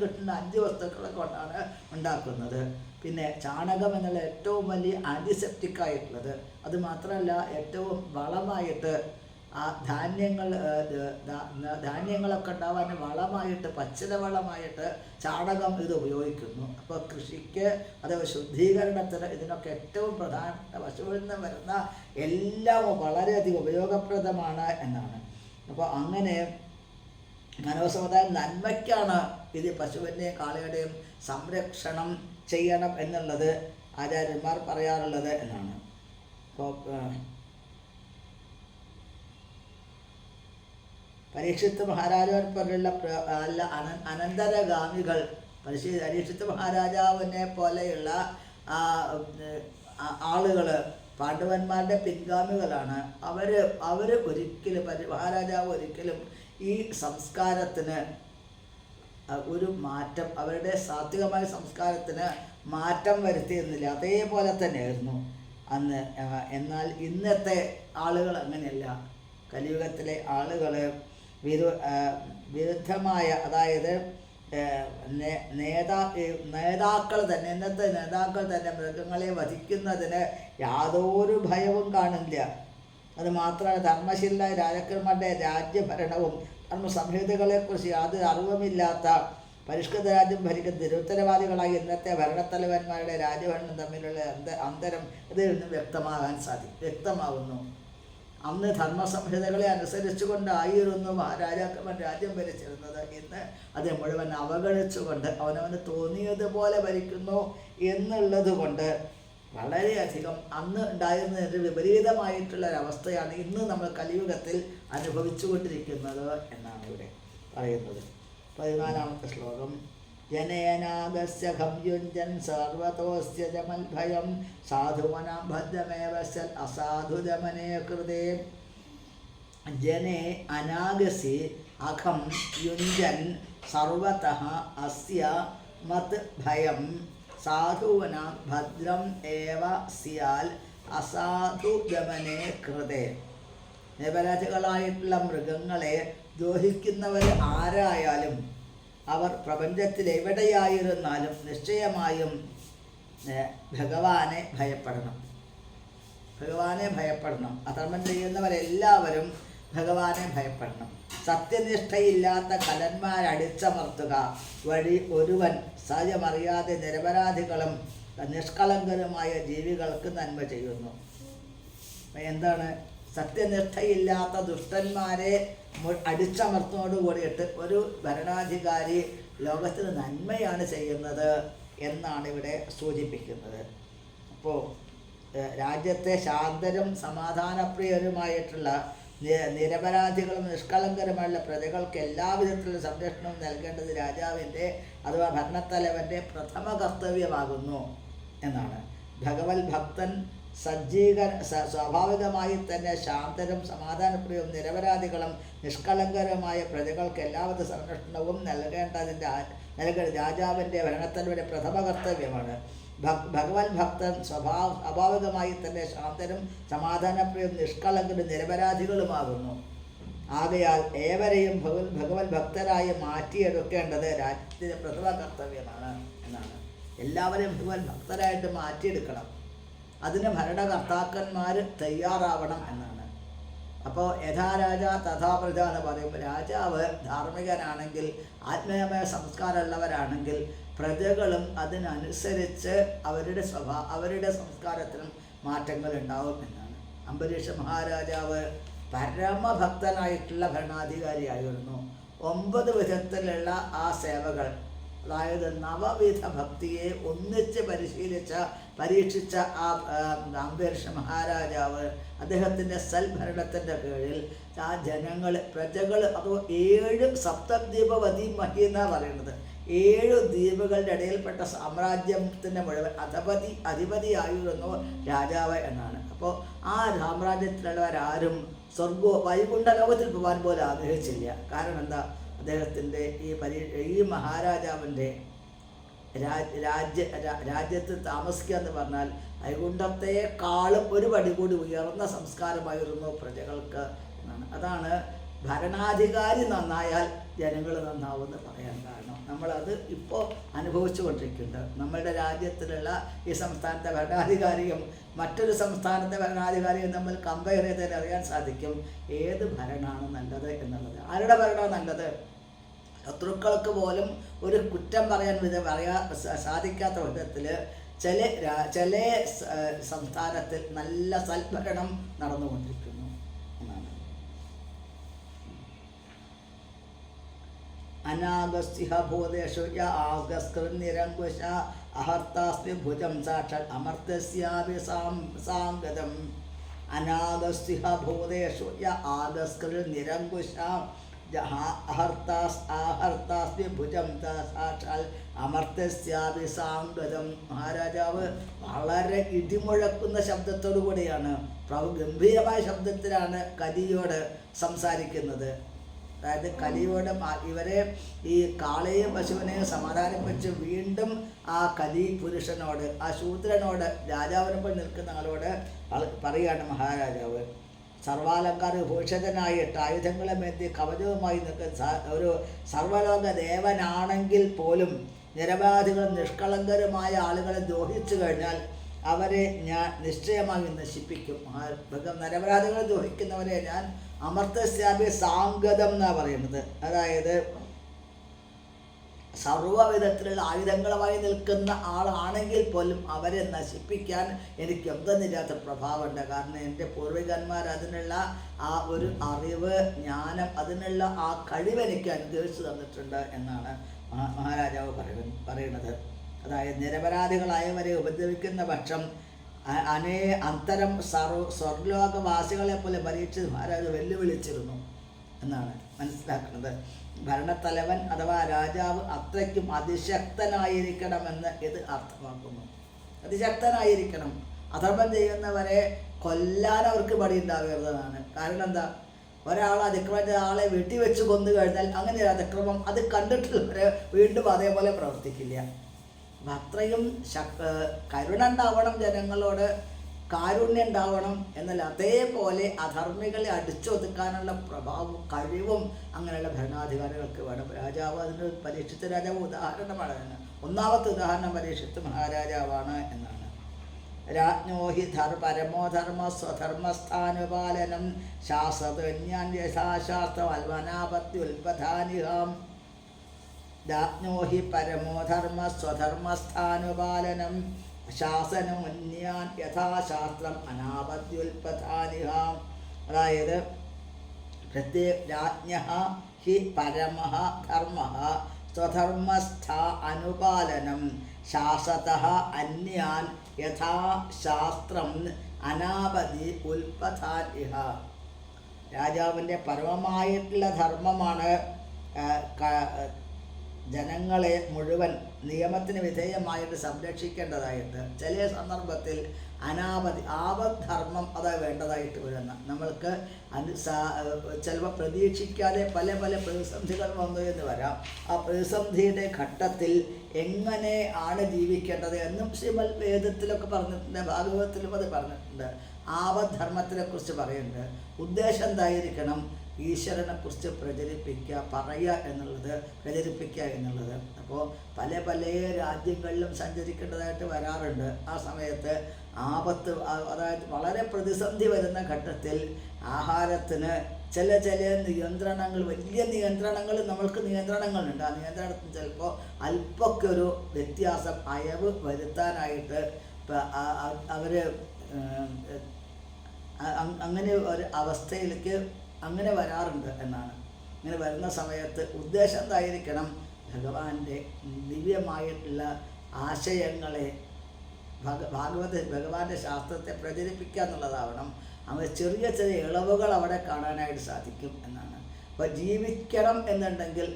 കിട്ടുന്ന 5 വസ്തുക്കളെ കൊണ്ടാണ് ഉണ്ടാക്കുന്നത്. പിന്നെ ചാണകം എന്നുള്ള ഏറ്റവും വലിയ ആൻറ്റിസെപ്റ്റിക് ആയിട്ടുള്ളത്. അത് മാത്രമല്ല ഏറ്റവും വളമായിട്ട് ആ ധാന്യങ്ങളൊക്കെ ഉണ്ടാവാൻ വളമായിട്ട്, പച്ചില വളമായിട്ട് ചാണകം ഇത് ഉപയോഗിക്കുന്നു. അപ്പോൾ കൃഷിക്ക്, അതേപോലെ ശുദ്ധീകരണത്തിന്, ഇതിനൊക്കെ ഏറ്റവും പ്രധാനപ്പെട്ട പശുവിൽ നിന്ന് വരുന്ന എല്ലാം വളരെയധികം ഉപയോഗപ്രദമാണ് എന്നാണ്. അപ്പോൾ അങ്ങനെ മാനവസമുദായം നന്മയ്ക്കാണ് ഇത് പശുവിൻ്റെയും കാളയുടെയും സംരക്ഷണം ചെയ്യണം എന്നുള്ളത് ആചാര്യന്മാർ പറയാറുള്ളത് എന്നാണ്. അപ്പോൾ പരീക്ഷിത്ത് മഹാരാജാവിനെ പോലെയുള്ള അനന്തരഗാമികൾ, പരീക്ഷിത്ത് മഹാരാജാവിനെ പോലെയുള്ള ആളുകൾ പാണ്ഡവന്മാരുടെ പിൻഗാമികളാണ്. അവർ ഒരിക്കലും മഹാരാജാവ് ഒരിക്കലും ഈ സംസ്കാരത്തിന് ഒരു മാറ്റം, അവരുടെ സാത്വികമായ സംസ്കാരത്തിന് മാറ്റം വരുത്തിയിരുന്നില്ല. അതേപോലെ തന്നെയായിരുന്നു അന്ന്. എന്നാൽ ഇന്നത്തെ ആളുകൾ അങ്ങനെയല്ല. കലിയുഗത്തിലെ ആളുകൾ വിരുദ്ധമായ, അതായത് നേതാക്കൾ തന്നെ, ഇന്നത്തെ നേതാക്കൾ തന്നെ മൃഗങ്ങളെ വധിക്കുന്നതിന് യാതൊരു ഭയവും കാണില്ല. അത് മാത്രമല്ല ധർമ്മശീല രാജാക്കന്മാരുടെ രാജ്യഭരണവും ധർമ്മസംഹിതകളെക്കുറിച്ച് യാതൊരു അറിവുമില്ലാത്ത പരിഷ്കൃത രാജ്യം ഭരിക്കുന്ന നിരുത്തരവാദികളായി ഇന്നത്തെ ഭരണത്തലവന്മാരുടെ രാജ്യഭരണം തമ്മിലുള്ള അന്തരം ഇതിൽ നിന്ന് വ്യക്തമാകുന്നു. അന്ന് ധർമ്മസംഹിതകളെ അനുസരിച്ചുകൊണ്ടായിരുന്നു രാജാക്കന്മാർ രാജ്യം ഭരിച്ചിരുന്നത്. ഇന്ന് അത് മുഴുവൻ അവഗണിച്ചുകൊണ്ട് അവനവന് തോന്നിയതുപോലെ ഭരിക്കുന്നു എന്നുള്ളത് കൊണ്ട് വളരെയധികം അന്ന് ഉണ്ടായിരുന്നതിൻ്റെ വിപരീതമായിട്ടുള്ളൊരവസ്ഥയാണ് ഇന്ന് നമ്മൾ കലിയുഗത്തിൽ അനുഭവിച്ചു കൊണ്ടിരിക്കുന്നത് എന്നാണ് ഇവിടെ പറയുന്നത്. 14ാമത്തെ ശ്ലോകം. ജനേനാഗസ്യ ഖംയുഞ്ജൻ സർവതോസ്യ ജമൽഭയം സാധുവനാം ഭദ്രമേവ സൽ അസാധുദമനേ കൃതേ. ജനേ അനാഗസി അഖം യുഞ്ജൻ സർവതഃ അസ്യ മത് ഭയം സാധുവനാം ഭദ്രം ഏവ സ്യാൽ അസാധുദമനേ കൃതേ. നിരപരാധികളായിട്ടുള്ള മൃഗങ്ങളെ ദ്രോഹിക്കുന്നവർ ആരായാലും അവർ പ്രപഞ്ചത്തിൽ എവിടെയായിരുന്നാലും നിശ്ചയമായും ഭഗവാനെ ഭയപ്പെടണം. അധർമ്മം ചെയ്യുന്നവരെല്ലാവരും ഭഗവാനെ ഭയപ്പെടണം. സത്യനിഷ്ഠയില്ലാത്ത കലന്മാരടിച്ചമർത്തുക വഴി ഒരുവൻ സഹജമറിയാതെ നിരപരാധികളും നിഷ്കളങ്കരുമായ ജീവികൾക്ക് നന്മ ചെയ്യുന്നു. എന്താണ്? സത്യനിഷ്ഠയില്ലാത്ത ദുഷ്ടന്മാരെ അടിച്ചമർത്തുന്നതോട് കൂടിയിട്ട് ഒരു ഭരണാധികാരി ലോകത്തിന് നന്മയാണ് ചെയ്യുന്നത് എന്നാണ് ഇവിടെ സൂചിപ്പിക്കുന്നത്. അപ്പോൾ രാജ്യത്തെ ശാന്തരും സമാധാനപ്രിയരുമായിട്ടുള്ള നിരപരാധികളും നിഷ്കളങ്കരുമായുള്ള പ്രജകൾക്ക് എല്ലാവിധത്തിലുള്ള സംരക്ഷണവും നൽകേണ്ടത് രാജാവിൻ്റെ അഥവാ ഭരണത്തലവൻ്റെ പ്രഥമ കർത്തവ്യമാകുന്നു എന്നാണ്. ഭഗവത് ഭക്തൻ സ്വാഭാവികമായി തന്നെ ശാന്തരും സമാധാനപ്രിയവും നിരപരാധികളും നിഷ്കളങ്കരമായ പ്രജകൾക്ക് എല്ലാവിധ സംരക്ഷണവും നൽകേണ്ട രാജാവിൻ്റെ ഭരണത്തലവൻ്റെ പ്രഥമ കർത്തവ്യമാണ്. ഭഗവാൻ ഭക്തൻ സ്വാഭാവികമായി തന്നെ ശാന്തരും സമാധാനപ്രിയവും നിഷ്കളങ്കരും നിരപരാധികളുമാകുന്നു. ആകയാൽ ഏവരെയും ഭഗവത് ഭക്തരായി മാറ്റിയെടുക്കേണ്ടത് രാജ്യത്തിൻ്റെ പ്രഥമ കർത്തവ്യമാണ് എന്നാണ്. എല്ലാവരെയും ഭഗവത് ഭക്തരായിട്ട് മാറ്റിയെടുക്കണം. അതിന് ഭരണകർത്താക്കന്മാർ തയ്യാറാവണം എന്നാണ്. അപ്പോൾ യഥാ രാജ തഥാ പ്രജ എന്ന് പറയുമ്പോൾ രാജാവ് ധാർമ്മികനാണെങ്കിൽ ആത്മീയമായ സംസ്കാരമുള്ളവരാണെങ്കിൽ പ്രജകളും അതിനനുസരിച്ച് അവരുടെ സംസ്കാരത്തിനും മാറ്റങ്ങൾ ഉണ്ടാവും എന്നാണ്. അംബരീഷ മഹാരാജാവ് പരമഭക്തനായിട്ടുള്ള ഭരണാധികാരിയായിരുന്നു. 9 വിധത്തിലുള്ള ആ സേവകൾ, അതായത് 9 വിധ ഭക്തിയെ ഒന്നിച്ച് പരീക്ഷിച്ച ആ അംബരീഷ മഹാരാജാവ് അദ്ദേഹത്തിൻ്റെ സൽഭരണത്തിൻ്റെ കീഴിൽ ആ പ്രജകൾ അതോ 7 സപ്തദ്വീപവതി മഹി എന്നാണ് പറയുന്നത്. 7 ദ്വീപുകളുടെ ഇടയിൽപ്പെട്ട സാമ്രാജ്യത്തിൻ്റെ മുഴുവൻ അധിപതിയായിരുന്നു രാജാവ് എന്നാണ്. അപ്പോൾ ആ സാമ്രാജ്യത്തിലുള്ളവരാരും വൈകുണ്ഠ ലോകത്തിൽ പോകാൻ പോലും ആഗ്രഹിച്ചില്ല. കാരണം എന്താ? അദ്ദേഹത്തിൻ്റെ ഈ മഹാരാജാവിൻ്റെ രാജ്യത്ത് താമസിക്കുക എന്ന് പറഞ്ഞാൽ വൈകുണ്ഠത്തെക്കാളും ഒരു പടി കൂടി ഉയർന്ന സംസ്കാരമായിരുന്നു പ്രജകൾക്ക് എന്നാണ്. അതാണ് ഭരണാധികാരി നന്നായാൽ ജനങ്ങൾ നന്നാവുമെന്ന് പറയാൻ കാരണം. നമ്മളത് ഇപ്പോൾ അനുഭവിച്ചു കൊണ്ടിരിക്കുന്നുണ്ട്. നമ്മളുടെ രാജ്യത്തിലുള്ള ഈ സംസ്ഥാനത്തെ ഭരണാധികാരിയും മറ്റൊരു സംസ്ഥാനത്തെ ഭരണാധികാരിയും തമ്മിൽ കമ്പയർ ചെയ്താൽ അറിയാൻ സാധിക്കും ഏത് ഭരണമാണ് നല്ലത് എന്നുള്ളത്. ആരുടെ ഭരണമാണ് നല്ലത്? ശത്രുക്കൾക്ക് പോലും ഒരു കുറ്റം പറയാൻ സാധിക്കാത്ത വിധത്തിൽ ചില സംസ്ഥാനത്തിൽ നല്ല സൽഭരണം നടന്നുകൊണ്ടിരിക്കുന്നു എന്നാണ്. അനാഗസ്തിഹ ഭൂതേഷു ആഗസ്കൃനിരങ്കുശ അഹർത്താസ്മി ഭുജം സാക്ഷാൽ അമർത്യസ്യാപി സാംഗതം. അനാഗസ്തിഹ ഭൂതേഷു ആഗസ്കൃനിരങ്കുശ ആഹർത്താസ്മി ഭുജം സാക്ഷാൽ അമർത്യസ്യാപി സാംഗതം. മഹാരാജാവ് വളരെ ഇടിമുഴക്കുന്ന ശബ്ദത്തോടു കൂടിയാണ്, ഗംഭീരമായ ശബ്ദത്തിലാണ് കലിയോട് സംസാരിക്കുന്നത്. അതായത് കലിയോട് ഇവരെ ഈ കാളയും പശുവിനെയും സമാധാനിപ്പിച്ച് വീണ്ടും ആ കലി പുരുഷനോട്, ആ ശൂദ്രനോട്, രാജാവിനൊപ്പം നിൽക്കുന്ന ആളോട് പറയുകയാണ് മഹാരാജാവ്. സർവാലങ്കാര ഭൂഷിതനായിട്ട് ആയുധങ്ങളെ മേന്തി കവചവുമായി നിൽക്കുന്ന ഒരു സർവലോക ദേവനാണെങ്കിൽ പോലും നിരപരാധികളും നിഷ്കളങ്കരുമായ ആളുകളെ ദ്രോഹിച്ചു കഴിഞ്ഞാൽ അവരെ ഞാൻ നിശ്ചയമായി നശിപ്പിക്കും. നിരപരാധികളെ ദ്രോഹിക്കുന്നവരെ ഞാൻ അമർത്യസ്യാപി സാംഗതം എന്നാണ് പറയുന്നത്. അതായത് സർവ്വവിധത്തിലുള്ള ആയുധങ്ങളുമായി നിൽക്കുന്ന ആളാണെങ്കിൽ പോലും അവരെ നശിപ്പിക്കാൻ എനിക്ക് എന്തെന്നില്ലാത്ത പ്രഭാവമുണ്ട്. കാരണം എൻ്റെ പൂർവികന്മാർ അതിനുള്ള ആ ഒരു അറിവ്, ജ്ഞാനം, അതിനുള്ള ആ കഴിവ് എനിക്ക് അനുഗ്രഹിച്ചു തന്നിട്ടുണ്ട് എന്നാണ് മഹാരാജാവ് പറയുന്നത്. അതായത് നിരപരാധികളായവരെ ഉപദ്രവിക്കുന്ന പക്ഷം അന്തരം സ്വർലോകവാസികളെ പോലെ പരീക്ഷിച്ച് മഹാരാജാവ് വെല്ലുവിളിച്ചിരുന്നു എന്നാണ് മനസ്സിലാക്കുന്നത്. ഭരണത്തലവൻ അഥവാ രാജാവ് അത്രയ്ക്കും അതിശക്തനായിരിക്കണമെന്ന് ഇത് അർത്ഥമാക്കുന്നു. അതിശക്തനായിരിക്കണം. അധർമ്മം ചെയ്യുന്നവരെ കൊല്ലാൻ അവർക്ക് പടി ഉണ്ടാകരുതെന്നാണ്. കാരണം എന്താ? ഒരാൾ അതിക്രമിച്ച ആളെ വെട്ടിവെച്ച് കൊന്നു കഴിഞ്ഞാൽ അങ്ങനെ ഒരു അതിക്രമം അത് കണ്ടിട്ടുള്ളവരെ വീണ്ടും അതേപോലെ പ്രവർത്തിക്കില്ല. അത്രയും കരുണ ഉണ്ടാവണം, ജനങ്ങളോട് കാരുണ്യം ഉണ്ടാവണം എന്നല്ല, അതേപോലെ അധർമ്മികളെ അടിച്ചൊതുക്കാനുള്ള പ്രഭാവവും കഴിവും അങ്ങനെയുള്ള ഭരണാധികാരികൾക്ക് വേണം. രാജാവ് അതിന് പരീക്ഷിച്ച രാജാവ് ഉദാഹരണമാണ്. ഒന്നാമത്തെ ഉദാഹരണം പരീക്ഷിച്ച മഹാരാജാവാണ് എന്നാണ്. രാജ്ഞോ ഹി പരമോധർമ്മ സ്വധർമ്മസ്ഥാനുപാലനം ശാസ്ത്രജ്ഞാൻ യഥാശാസ്ത്രവൽവനാപത്യുൽപധാനിഹാം. രാജ്ഞോ ഹി പരമോധർമ്മ സ്വധർമ്മസ്ഥാനുപാലനം ശാസനമുന്യാൻ യഥാശാസ്ത്രം അനാപത്യുൽപധാനിഹാം. അതായത് രാജ്ഞഃ ഹി പരമഃ ധർമ്മഃ സ്വധർമ്മസ്ഥ അനുപാലനം ശാസതഃ അന്യാൻ യഥാശാസ്ത്രം അനാപതി ഉൽപധാനിഹ. രാജാവിൻ്റെ പരമമായിട്ടുള്ള ധർമ്മമാണ് ജനങ്ങളെ മുഴുവൻ നിയമത്തിന് വിധേയമായിട്ട് സംരക്ഷിക്കേണ്ടതായിട്ട് ചില സന്ദർഭത്തിൽ ആപദ്ധർമ്മം അത് വേണ്ടതായിട്ട് വരുന്ന നമ്മൾക്ക് ചിലപ്പോൾ പ്രതീക്ഷിക്കാതെ പല പല പ്രതിസന്ധികൾ വന്നു എന്ന് വരാം. ആ പ്രതിസന്ധിയുടെ ഘട്ടത്തിൽ എങ്ങനെ ആണ് ജീവിക്കേണ്ടത് എന്നും ശ്രീമദ് വേദത്തിലൊക്കെ പറഞ്ഞിട്ടുണ്ട്, ഭാഗവതത്തിലും അത് പറഞ്ഞിട്ടുണ്ട്. ആപദ്ധർമ്മത്തിനെ കുറിച്ച് പറയുന്നുണ്ട്. ഉദ്ദേശം എന്തായിരിക്കണം? ഈശ്വരനെക്കുറിച്ച് പ്രചരിപ്പിക്കുക എന്നുള്ളത്. അപ്പോൾ പല പല രാജ്യങ്ങളിലും സഞ്ചരിക്കേണ്ടതായിട്ട് വരാറുണ്ട്. ആ സമയത്ത് ആപത്ത്, അതായത് വളരെ പ്രതിസന്ധി വരുന്ന ഘട്ടത്തിൽ ആഹാരത്തിന് ചില നിയന്ത്രണങ്ങൾ, വലിയ നിയന്ത്രണങ്ങൾ, നമ്മൾക്ക് നിയന്ത്രണങ്ങളുണ്ട്. ആ നിയന്ത്രണത്തിന് ചിലപ്പോൾ അല്പമൊക്കെ ഒരു വ്യത്യാസം, അയവ് വരുത്താനായിട്ട് അവർ അങ്ങനെ ഒരു അവസ്ഥയിലേക്ക് അങ്ങനെ വരാറുണ്ട് എന്നാണ്. ഇങ്ങനെ വരുന്ന സമയത്ത് ഉദ്ദേശം എന്തായിരിക്കണം? ഭഗവാന്റെ ദിവ്യമായിട്ടുള്ള ആശയങ്ങളെ, ഭഗവാന്റെ ശാസ്ത്രത്തെ പ്രചരിപ്പിക്കുക എന്നുള്ളതാവണം. അങ്ങനെ ചെറിയ ഇളവുകൾ അവിടെ കാണാനായിട്ട് സാധിക്കും എന്നാണ്. അപ്പോൾ ജീവിക്കണം എന്നുണ്ടെങ്കിൽ,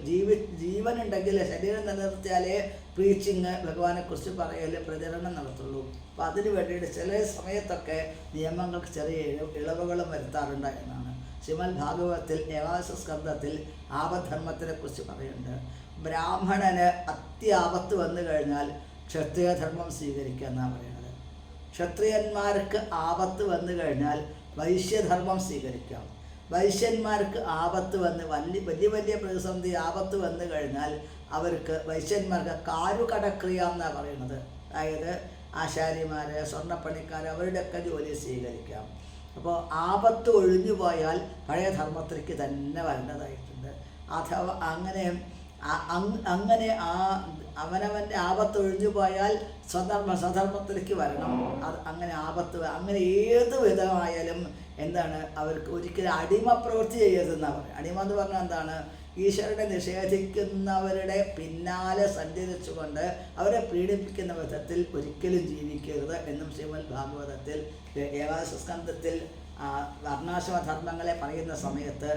ജീവനുണ്ടെങ്കിൽ, ശരീരം നിലനിർത്തിയാലേ പ്രീച്ചിങ്, ഭഗവാനെക്കുറിച്ച് പറയൽ, പ്രചരണം നടത്തുള്ളൂ. അപ്പോൾ അതിന് വേണ്ടിയിട്ട് ചില സമയത്തൊക്കെ നിയമങ്ങൾക്ക് ചെറിയ ഇളവുകളും വരുത്താറുണ്ട് എന്നാണ്. ശ്രീമദ് ഭാഗവതത്തിൽ ഏകാദശ സ്കന്ധത്തിൽ ആപദ്ധർമ്മത്തിനെ കുറിച്ച് പറയുന്നുണ്ട്. ബ്രാഹ്മണന് അത്യാപത്ത് വന്നു കഴിഞ്ഞാൽ ക്ഷത്രിയധർമ്മം സ്വീകരിക്കുക എന്നാണ് പറയുന്നത്. ക്ഷത്രിയന്മാർക്ക് ആപത്ത് വന്നു കഴിഞ്ഞാൽ വൈശ്യധർമ്മം സ്വീകരിക്കാം. വൈശ്യന്മാർക്ക് ആപത്ത് വന്ന് വലിയ വലിയ പ്രതിസന്ധി ആപത്ത് വന്നു കഴിഞ്ഞാൽ അവർക്ക് വൈശ്യന്മാർക്ക് കാരുകടക്രിയ എന്നാണ് പറയുന്നത്. അതായത് ആശാരിമാർ, സ്വർണ്ണപ്പണിക്കാർ, അവരുടെയൊക്കെ ജോലി സ്വീകരിക്കാം. അപ്പോൾ ആപത്ത് ഒഴിഞ്ഞു പോയാൽ പഴയ ധർമ്മത്തിലേക്ക് തന്നെ വരേണ്ടതായിട്ടുണ്ട്. അഥവാ അങ്ങനെ അവനവൻ്റെ ആപത്ത് ഒഴിഞ്ഞു പോയാൽ സ്വധർമ്മത്തിലേക്ക് വരണം. അങ്ങനെ ഏത് വിധമായാലും എന്താണ്, അവർക്ക് ഒരിക്കലും അടിമ പ്രവൃത്തി ചെയ്യരുതെന്നാണ് പറയുക. അടിമ എന്ന് പറഞ്ഞാൽ എന്താണ്? ഈശ്വരനെ നിഷേധിക്കുന്നവരുടെ പിന്നാലെ സഞ്ചരിച്ചുകൊണ്ട് അവരെ പീഡിപ്പിക്കുന്ന വിധത്തിൽ ഒരിക്കലും ജീവിക്കരുത് എന്നും ശ്രീമദ് ഭാഗവതത്തിൽ ഏകാദശ സ്കന്ധത്തിൽ വർണ്ണാശ്രമധർമ്മങ്ങളെ പറയുന്ന സമയത്ത്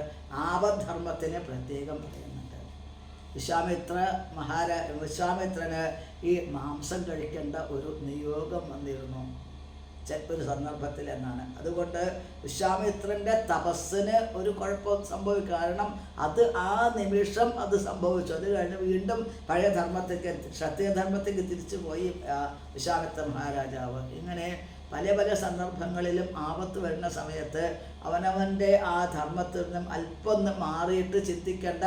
ആപദ്ധർമ്മത്തിനെ പ്രത്യേകം പറയുന്നുണ്ട്. വിശ്വാമിത്രന് ഈ മാംസം കഴിക്കേണ്ട ഒരു നിയോഗം വന്നിരുന്നു ഒരു സന്ദർഭത്തിൽ എന്നാണ്. അതുകൊണ്ട് വിശ്വാമിത്രൻ്റെ തപസ്സിന് ഒരു കുഴപ്പം സംഭവിക്കും. കാരണം ആ നിമിഷം അത് സംഭവിച്ചു. അത് കഴിഞ്ഞ് വീണ്ടും പഴയ ധർമ്മത്തേക്ക്, ക്ഷത്രിയധർമ്മത്തേക്ക് തിരിച്ചു പോയി വിശ്വാമിത്ര മഹാരാജാവ്. ഇങ്ങനെ പല പല സന്ദർഭങ്ങളിലും ആപത്ത് വരുന്ന സമയത്ത് അവനവൻ്റെ ആ ധർമ്മത്തിൽ നിന്നും അല്പം മാറിയിട്ട് ചിന്തിക്കേണ്ട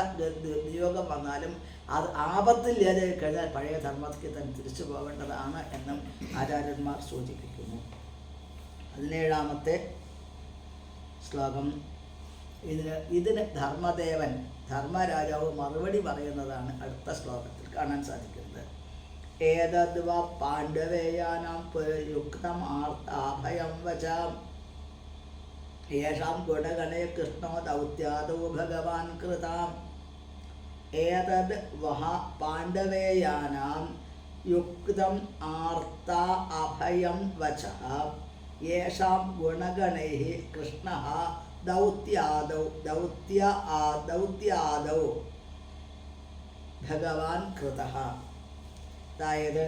നിയോഗം വന്നാലും അത് ആപത്തില്ലാതെ കഴിഞ്ഞാൽ പഴയ ധർമ്മത്തേക്ക് തന്നെ തിരിച്ചു പോകേണ്ടതാണ് എന്നും ആചാര്യന്മാർ സൂചിപ്പിക്കുന്നു. 17ാമത്തെ ശ്ലോകം. ഇതിന് ധർമ്മരാജാവ് മറുപടി പറയുന്നതാണ് അടുത്ത ശ്ലോകത്തിൽ കാണാൻ സാധിക്കുന്നത്. ഏതദ്വ പാണ്ഡവേയാനാം പുരയുക്തം ആർത്താഭയം വചാം യേഷാം ഗുണഗണേ കൃഷ്ണോ ദൗത്യാദോ ഭഗവാൻ കൃതാം. ഏതദ് വഹ പാണ്ഡവേയാനാം യുക്തം ആർത്താ അഭയം വചഃ യേഷാം ഗുണഗണൈഃ കൃഷ്ണഃ ദൗത്യാദൗ ഭഗവാൻ കൃതഃ. അതായത്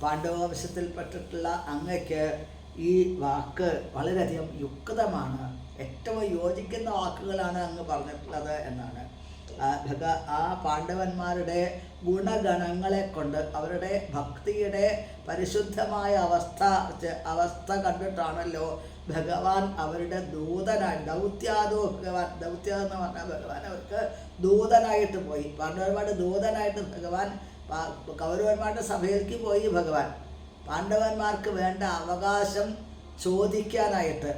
പാണ്ഡവവംശത്തിൽപ്പെട്ടിട്ടുള്ള അങ്ങയ്ക്ക് ഈ വാക്ക് വളരെയധികം യുക്തമാണ്, ഏറ്റവും യോജിക്കുന്ന വാക്കുകളാണ് അങ്ങ് പറഞ്ഞിട്ടുള്ളത് എന്നാണ്. ആ പാണ്ഡവന്മാരുടെ ഗുണഗണങ്ങളെ കൊണ്ട്, അവരുടെ ഭക്തിയുടെ പരിശുദ്ധമായ അവസ്ഥ കണ്ടിട്ടാണല്ലോ ഭഗവാൻ അവരുടെ ദൂതനായി, ഭഗവാൻ എന്ന് പറഞ്ഞാൽ ഭഗവാൻ അവർക്ക് ദൂതനായിട്ട് പോയി. പാണ്ഡവന്മാരുടെ ദൂതനായിട്ട് ഭഗവാൻ കൗരവന്മാരുടെ സഭയിലേക്ക് പോയി. ഭഗവാൻ പാണ്ഡവന്മാർക്ക് വേണ്ട അവകാശം ചോദിക്കാനായിട്ട്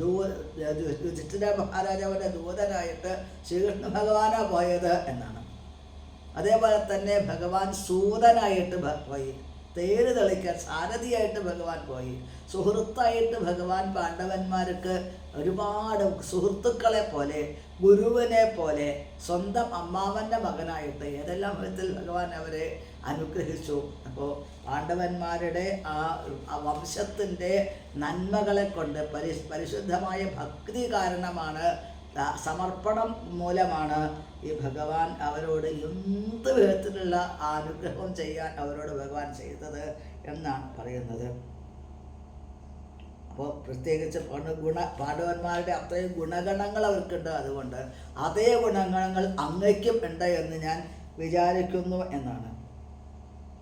യുധിഷ്ഠിര മഹാരാജാവിൻ്റെ ദൂതനായിട്ട് ശ്രീകൃഷ്ണ ഭഗവാനാണ് പോയത് എന്നാണ്. അതേപോലെ തന്നെ ഭഗവാൻ സൂതനായിട്ട് പോയി, തേര് തെളിക്കാൻ സാരഥിയായിട്ട് ഭഗവാൻ പോയി. സുഹൃത്തായിട്ട് ഭഗവാൻ പാണ്ഡവന്മാർക്ക് ഒരുപാട് സുഹൃത്തുക്കളെ പോലെ, ഗുരുവിനെ പോലെ, സ്വന്തം അമ്മാവൻ്റെ മകനായിട്ട് ഏതെല്ലാം വിധത്തിൽ ഭഗവാൻ അവരെ അനുഗ്രഹിച്ചു. അപ്പോൾ പാണ്ഡവന്മാരുടെ ആ വംശത്തിൻ്റെ നന്മകളെ കൊണ്ട്, പരിശുദ്ധമായ ഭക്തി കാരണമാണ് സമർപ്പണം മൂലമാണ് ഈ ഭഗവാൻ അവരോട് എന്ത് വിധത്തിലുള്ള അനുഗ്രഹം ചെയ്യാൻ അവരോട് ഭഗവാൻ ചെയ്തത് എന്നാണ് പറയുന്നത്. അപ്പോൾ പ്രത്യേകിച്ച് പാണ്ഡവന്മാരുടെ അത്രയും ഗുണഗണങ്ങൾ അവർക്കുണ്ട്. അതുകൊണ്ട് അതേ ഗുണഗണങ്ങൾ അങ്ങയ്ക്കും ഉണ്ട് എന്ന് ഞാൻ വിചാരിക്കുന്നു എന്നാണ്.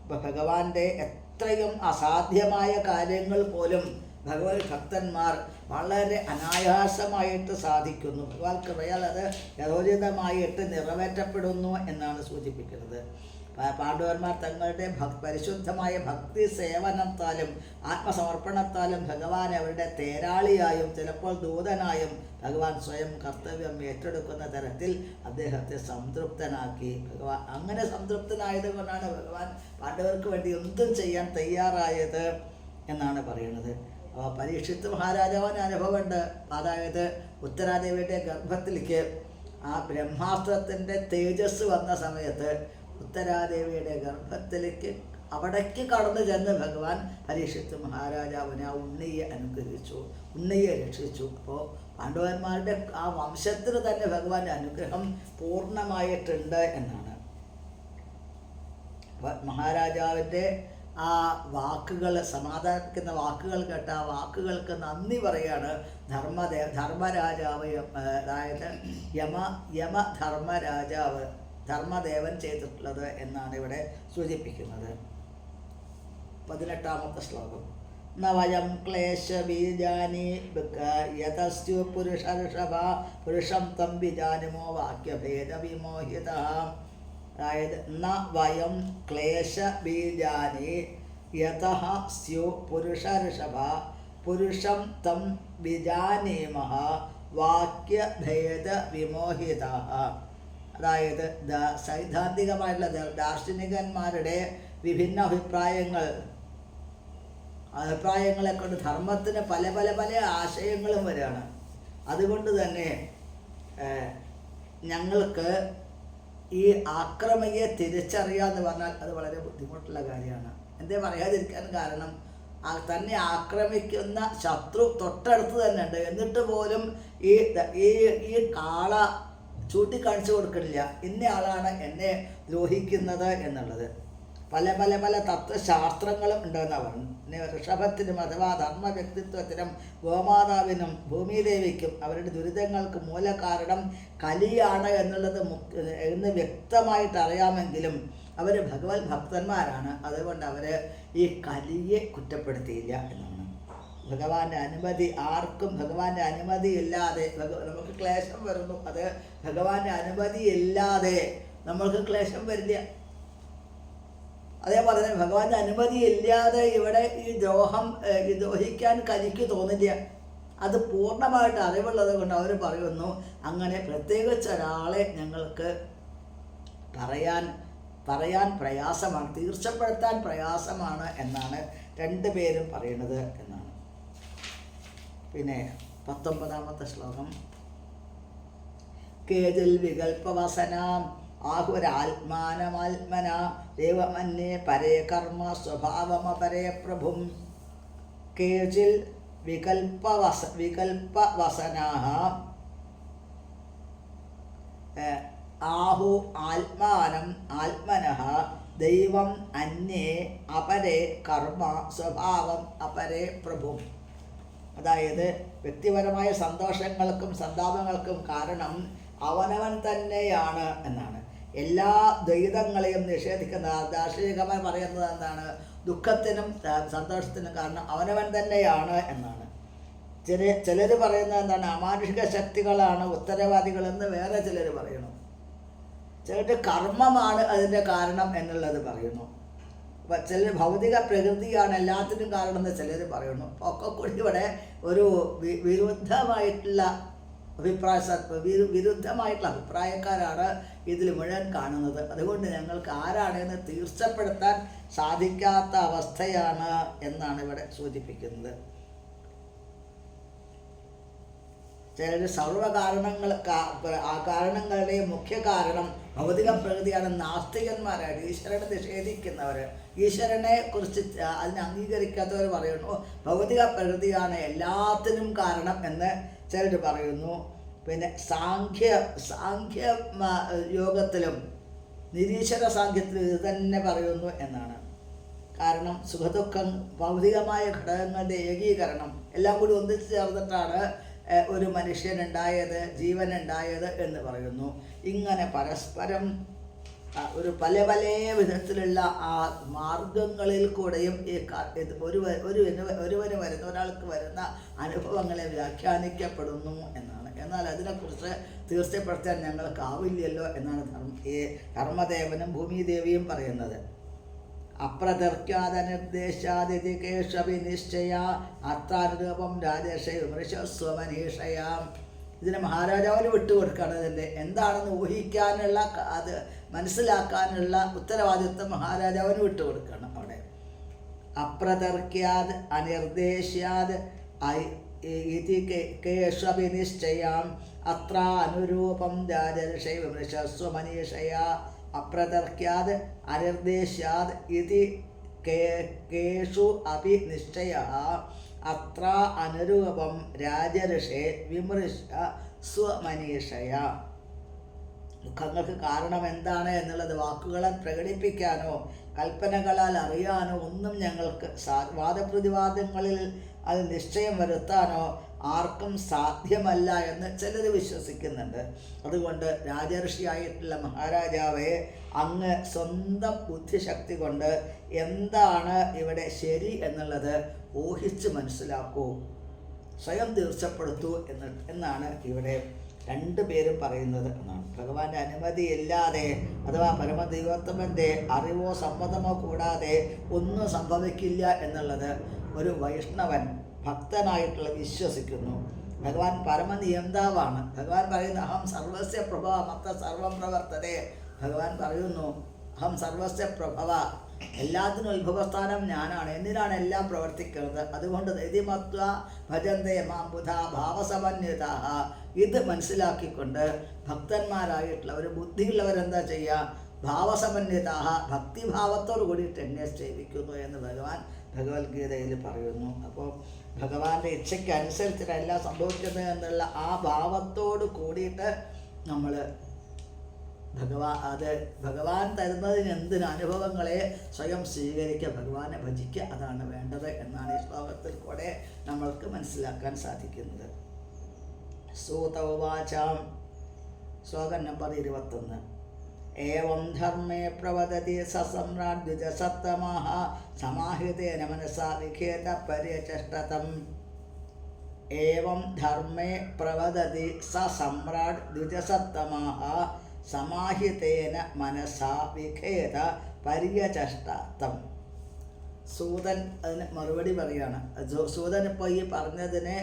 ഇപ്പം ഭഗവാന്റെ എത്രയും അസാധ്യമായ കാര്യങ്ങൾ പോലും ഭഗവത് ഭക്തന്മാർ വളരെ അനായാസമായിട്ട് സാധിക്കുന്നു. ഭഗവാൻ കൃപയാൽ അത് യഥോചിതമായിട്ട് നിറവേറ്റപ്പെടുന്നു എന്നാണ് സൂചിപ്പിക്കുന്നത്. പാണ്ഡവന്മാർ തങ്ങളുടെ പരിശുദ്ധമായ ഭക്തി സേവനത്താലും ആത്മസമർപ്പണത്താലും ഭഗവാൻ അവരുടെ തേരാളിയായും ചിലപ്പോൾ ദൂതനായും ഭഗവാൻ സ്വയം കർത്തവ്യം ഏറ്റെടുക്കുന്ന തരത്തിൽ അദ്ദേഹത്തെ സംതൃപ്തനാക്കി. ഭഗവാൻ അങ്ങനെ സംതൃപ്തനായത് കൊണ്ടാണ് ഭഗവാൻ പാണ്ഡവർക്ക് വേണ്ടി എന്തും ചെയ്യാൻ തയ്യാറായത് എന്നാണ് പറയുന്നത്. പരീക്ഷിത്ത് മഹാരാജാവിന് അനുഭവമുണ്ട്. അതായത് ഉത്തരാദേവിയുടെ ഗർഭത്തിലേക്ക് ആ ബ്രഹ്മാസ്ത്രത്തിൻ്റെ തേജസ് വന്ന സമയത്ത് ഉത്തരാദേവിയുടെ ഗർഭത്തിലേക്ക് അവിടേക്ക് കടന്നു ചെന്ന് ഭഗവാൻ പരീക്ഷിത്ത് മഹാരാജാവിനെ ആ ഉണ്ണിയെ അനുഗ്രഹിച്ചു, ഉണ്ണിയെ രക്ഷിച്ചു. അപ്പോൾ പാണ്ഡവന്മാരുടെ ആ വംശത്തിന് തന്നെ ഭഗവാന്റെ അനുഗ്രഹം പൂർണ്ണമായിട്ടുണ്ട് എന്നാണ്. മഹാരാജാവിൻ്റെ ആ വാക്കുകൾ, സമാധാനിക്കുന്ന വാക്കുകൾ കേട്ട ആ വാക്കുകൾക്ക് നന്ദി പറയാണ് ധർമ്മരാജാവ്, അതായത് യമധർമ്മരാജാവ് ധർമ്മദേവൻ ചെയ്തിട്ടുള്ളത് എന്നാണ് ഇവിടെ സൂചിപ്പിക്കുന്നത്. 18ാമത്തെ ശ്ലോകം. നവയം ക്ലേശബീജാനി യതസ്യു പുരുഷർഷഭ പുരുഷം തം ബീജാനിമോ വാക്യഭേദവിമോഹിത. അതായത് ന വയം ക്ലേശബീജാനി യതഃ സ്യു പുരുഷർഷഭ പുരുഷം തം ബീജാനീമഃ വാക്യഭേദവിമോഹിത. അതായത് സൈദ്ധാന്തികമായിട്ടുള്ള ദാർശനികന്മാരുടെ വിഭിന്ന അഭിപ്രായങ്ങളെ കൊണ്ട് ധർമ്മത്തിന് പല പല പല ആശയങ്ങളും വരികയാണ്. അതുകൊണ്ട് തന്നെ ഞങ്ങൾക്ക് ഈ ആക്രമിയെ തിരിച്ചറിയാമെന്ന് പറഞ്ഞാൽ അത് വളരെ ബുദ്ധിമുട്ടുള്ള കാര്യമാണ്. എന്തേ പറയാതിരിക്കാൻ കാരണം തന്നെ ആക്രമിക്കുന്ന ശത്രു തൊട്ടടുത്ത് തന്നെ ഉണ്ട്. എന്നിട്ട് പോലും ഈ കാള ചൂണ്ടിക്കാണിച്ചു കൊടുക്കണില്ല ഇന്ന ആളാണ് എന്നെ ദ്രോഹിക്കുന്നത് എന്നുള്ളത്. പല പല പല തത്വശാസ്ത്രങ്ങളും ഉണ്ടെന്നാണ് പറഞ്ഞു. ഋഷഭത്തിനും അഥവാ ധർമ്മ വ്യക്തിത്വത്തിനും ഗോമാതാവിനും ഭൂമിദേവിക്കും അവരുടെ ദുരിതങ്ങൾക്ക് മൂലകാരണം കലിയാണ് എന്നുള്ളത് എന്ന് വ്യക്തമായിട്ട് അറിയാമെങ്കിലും അവർ ഭഗവത് ഭക്തന്മാരാണ്. അതുകൊണ്ട് അവർ ഈ കലിയെ കുറ്റപ്പെടുത്തിയില്ല എന്നാണ്. ഭഗവാന്റെ അനുമതി ആർക്കും ഭഗവാന്റെ അനുമതി ഇല്ലാതെ നമുക്ക് ക്ലേശം വരുന്നു. അത് ഭഗവാന്റെ അനുമതി ഇല്ലാതെ നമ്മൾക്ക് ക്ലേശം വരില്ല. അതേപോലെ തന്നെ ഭഗവാന്റെ അനുമതി ഇല്ലാതെ ഇവിടെ ഈ ദ്രോഹിക്കാൻ കലിക്ക് തോന്നില്ല. അത് പൂർണ്ണമായിട്ട് അറിവുള്ളത് കൊണ്ട് അവർ പറയുന്നു അങ്ങനെ പ്രത്യേകിച്ച് ഒരാളെ ഞങ്ങൾക്ക് പറയാൻ പ്രയാസമാണ്, തീർച്ചപ്പെടുത്താൻ പ്രയാസമാണ് എന്നാണ് രണ്ടുപേരും പറയുന്നത് എന്നാണ്. പിന്നെ 19ാമത്തെ ശ്ലോകം. കേജിൽ വികൽപ്പവസനാം ആഹുരാത്മാനമാത്മന ദേവമന്യേ പരേ കർമ്മ സ്വഭാവമപരേ പ്രഭും. കേജിൽ വികൽപ്പവസനാഃ ആഹു ആത്മാനം ആത്മനഃ ദൈവം അന്യേ അപരേ കർമ്മ സ്വഭാവം അപരേ പ്രഭും. അതായത് വ്യക്തിപരമായ സന്തോഷങ്ങൾക്കും സന്താപങ്ങൾക്കും കാരണം അവനവൻ തന്നെയാണ് എന്നാണ്. എല്ലാ ദ്വൈതങ്ങളെയും നിഷേധിക്കുന്ന ദാർശനികമായി പറയുന്നത് എന്താണ്? ദുഃഖത്തിനും സന്തോഷത്തിനും കാരണം അവനവൻ തന്നെയാണ് എന്നാണ്. ചിലർ പറയുന്നത് എന്താണ്? അമാനുഷിക ശക്തികളാണ് ഉത്തരവാദികളെന്ന് വേറെ ചിലർ പറയുന്നു. ചിലർ കർമ്മമാണ് അതിൻ്റെ കാരണം എന്നുള്ളത് പറയുന്നു. ചിലർ ഭൗതിക പ്രകൃതിയാണ് എല്ലാത്തിനും കാരണം എന്ന് ചിലർ പറയുന്നു. ഒക്കെ കൂടി ഇവിടെ ഒരു വിരുദ്ധമായിട്ടുള്ള അഭിപ്രായക്കാരാണ് ഇതിൽ മുഴുവൻ കാണുന്നത്. അതുകൊണ്ട് ഞങ്ങൾക്ക് ആരാണെന്ന് തീർച്ചപ്പെടുത്താൻ സാധിക്കാത്ത അവസ്ഥയാണ് എന്നാണ് ഇവിടെ സൂചിപ്പിക്കുന്നത്. ചിലർ കാരണങ്ങളുടെയും മുഖ്യ കാരണം ഭൗതിക പ്രകൃതിയാണ്. നാസ്തികന്മാരായിട്ട് ഈശ്വരനെ നിഷേധിക്കുന്നവർ, ഈശ്വരനെ കുറിച്ച് അതിനെ അംഗീകരിക്കാത്തവർ പറയുന്നു ഭൗതിക പ്രകൃതിയാണ് എല്ലാത്തിനും കാരണം എന്ന് ചിലർ പറയുന്നു. പിന്നെ സാഖ്യ യോഗത്തിലും നിരീശ്വര സാഖ്യത്തിലും ഇത് തന്നെ പറയുന്നു എന്നാണ്. കാരണം സുഖദുഃഖം ഭൗതികമായ ഘടകങ്ങളുടെ ഏകീകരണം എല്ലാം കൂടി ഒന്നിച്ചു ചേർന്നിട്ടാണ് ഒരു മനുഷ്യനുണ്ടായത്, ജീവനുണ്ടായത് എന്ന് പറയുന്നു. ഇങ്ങനെ പരസ്പരം ഒരു പല വിധത്തിലുള്ള ആ മാർഗങ്ങളിൽ കൂടെയും ഈ ഒരുവന് വരുന്ന ഒരാൾക്ക് വരുന്ന അനുഭവങ്ങളെ വ്യാഖ്യാനിക്കപ്പെടുന്നു എന്നാണ്. എന്നാൽ അതിനെക്കുറിച്ച് തീർച്ചപ്പെടുത്താൻ ഞങ്ങൾക്കാവില്ലല്ലോ എന്നാണ് ഈ ധർമ്മദേവനും ഭൂമിദേവിയും പറയുന്നത്. അപ്രതർക്കാതനിർദ്ദേശാതിഥികേഷവി നിശ്ചയ അർത്ഥാനുരൂപം രാജർഷയ വിമൃശസ്വമനീഷയാം. ഇതിനെ മഹാരാജാവിന് വിട്ടുകൊടുക്കണം. ഇതിൻ്റെ എന്താണെന്ന് ഊഹിക്കാനുള്ള, അത് മനസ്സിലാക്കാനുള്ള ഉത്തരവാദിത്വം മഹാരാജാവിന് വിട്ടുകൊടുക്കണം. അവിടെ അപ്രതർക്യാത് അനിർദ്ദേശാത് ഇതി കേഷവി നിശ്ചയാം അത്ര അനുരൂപം രാജർഷയ വിമൃശസ്വമനീഷയാ. അപ്രതർക്യാത് അനിർദ്ദേശാത് ഇതി കേഷു അപി നിശ്ചയഃ അത്ര അനുരൂപം രാജർഷേ വിമൃശ സ്വമനീഷയ. ദുഃഖങ്ങൾക്ക് കാരണം എന്താണ് എന്നുള്ളത് വാക്കുകളാൽ പ്രകടിപ്പിക്കാനോ കൽപ്പനകളാൽ അറിയാനോ ഒന്നും ഞങ്ങൾക്ക് വാദപ്രതിവാദങ്ങളിൽ അത് നിശ്ചയം വരുത്താനോ ആർക്കും സാധ്യമല്ല എന്ന് ചിലർ വിശ്വസിക്കുന്നുണ്ട്. അതുകൊണ്ട് രാജർഷിയായിട്ടുള്ള മഹാരാജാവെ, അങ്ങ് സ്വന്തം ബുദ്ധിശക്തി കൊണ്ട് എന്താണ് ഇവിടെ ശരി എന്നുള്ളത് ഊഹിച്ച് മനസ്സിലാക്കൂ, സ്വയം തീർച്ചപ്പെടുത്തൂ എന്നാണ് ഇവിടെ രണ്ടുപേരും പറയുന്നത് എന്നാണ്. ഭഗവാന്റെ അനുമതിയില്ലാതെ അഥവാ പരമദൈവോത്തമൻ്റെ അറിവോ സമ്മതമോ കൂടാതെ ഒന്നും സംഭവിക്കില്ല എന്നുള്ളത് ഒരു വൈഷ്ണവൻ ഭക്തനായിട്ടുള്ള വിശ്വസിക്കുന്നു. ഭഗവാൻ പരമനിയന്താവാണ്. ഭഗവാൻ പറയുന്ന അഹം സർവസ്യ പ്രഭവ മത്ത സർവം പ്രവർത്തതേ. ഭഗവാൻ പറയുന്നു അഹം സർവസ്യ പ്രഭവ, എല്ലാത്തിനും ഉത്ഭവസ്ഥാനം ഞാനാണ്, എന്നിലാണ് എല്ലാം പ്രവർത്തിക്കുന്നത്. അതുകൊണ്ട് ദൈതിമത്വ ഭജന്തേ മാം ബുധ ഭാവസമന്വിതാഹ. ഇത് മനസ്സിലാക്കിക്കൊണ്ട് ഭക്തന്മാരായിട്ടുള്ളവർ, ബുദ്ധിയുള്ളവരെന്താ ചെയ്യുക? ഭാവസമന്വിതാഹ, ഭക്തിഭാവത്തോടു കൂടിയിട്ട് എന്നെ സേവിക്കുന്നു എന്ന് ഭഗവാൻ ഭഗവത്ഗീതയിൽ പറയുന്നു. അപ്പോൾ ഭഗവാന്റെ ഇച്ഛയ്ക്ക് അനുസരിച്ചിട്ടല്ല സംഭവിക്കുന്നത് എന്നുള്ള ആ ഭാവത്തോട് കൂടിയിട്ട് നമ്മൾ ഭഗവാൻ തരുന്നതിന് എന്തിന് അനുഭവങ്ങളെ സ്വയം സ്വീകരിക്കുക, ഭഗവാനെ ഭജിക്കുക, അതാണ് വേണ്ടത് എന്നാണ് ഈ ശ്ലോകത്തിൽ കൂടെ നമ്മൾക്ക് മനസ്സിലാക്കാൻ സാധിക്കുന്നത്. സൂതോവാചാം, ശ്ലോകം നമ്പർ 21. ഏവം ധർമ്മേ പ്രവദതി സമ്രാട് ദ്വിജസത്തമഃ സമാഹിതേന മനസാ വിഖേത പര്യചഷ്ടതം. ഏവം ധർമ്മേ പ്രവദതി സമ്രാട് ദ്വിജസത്തമഃ സമാഹിതേന മനസാ വിഖേത പര്യചഷ്ടതം. സൂതൻ അതിന് മറുപടി പറയുകയാണ്. സൂതൻ ഇപ്പോൾ ഈ പറഞ്ഞതിനെ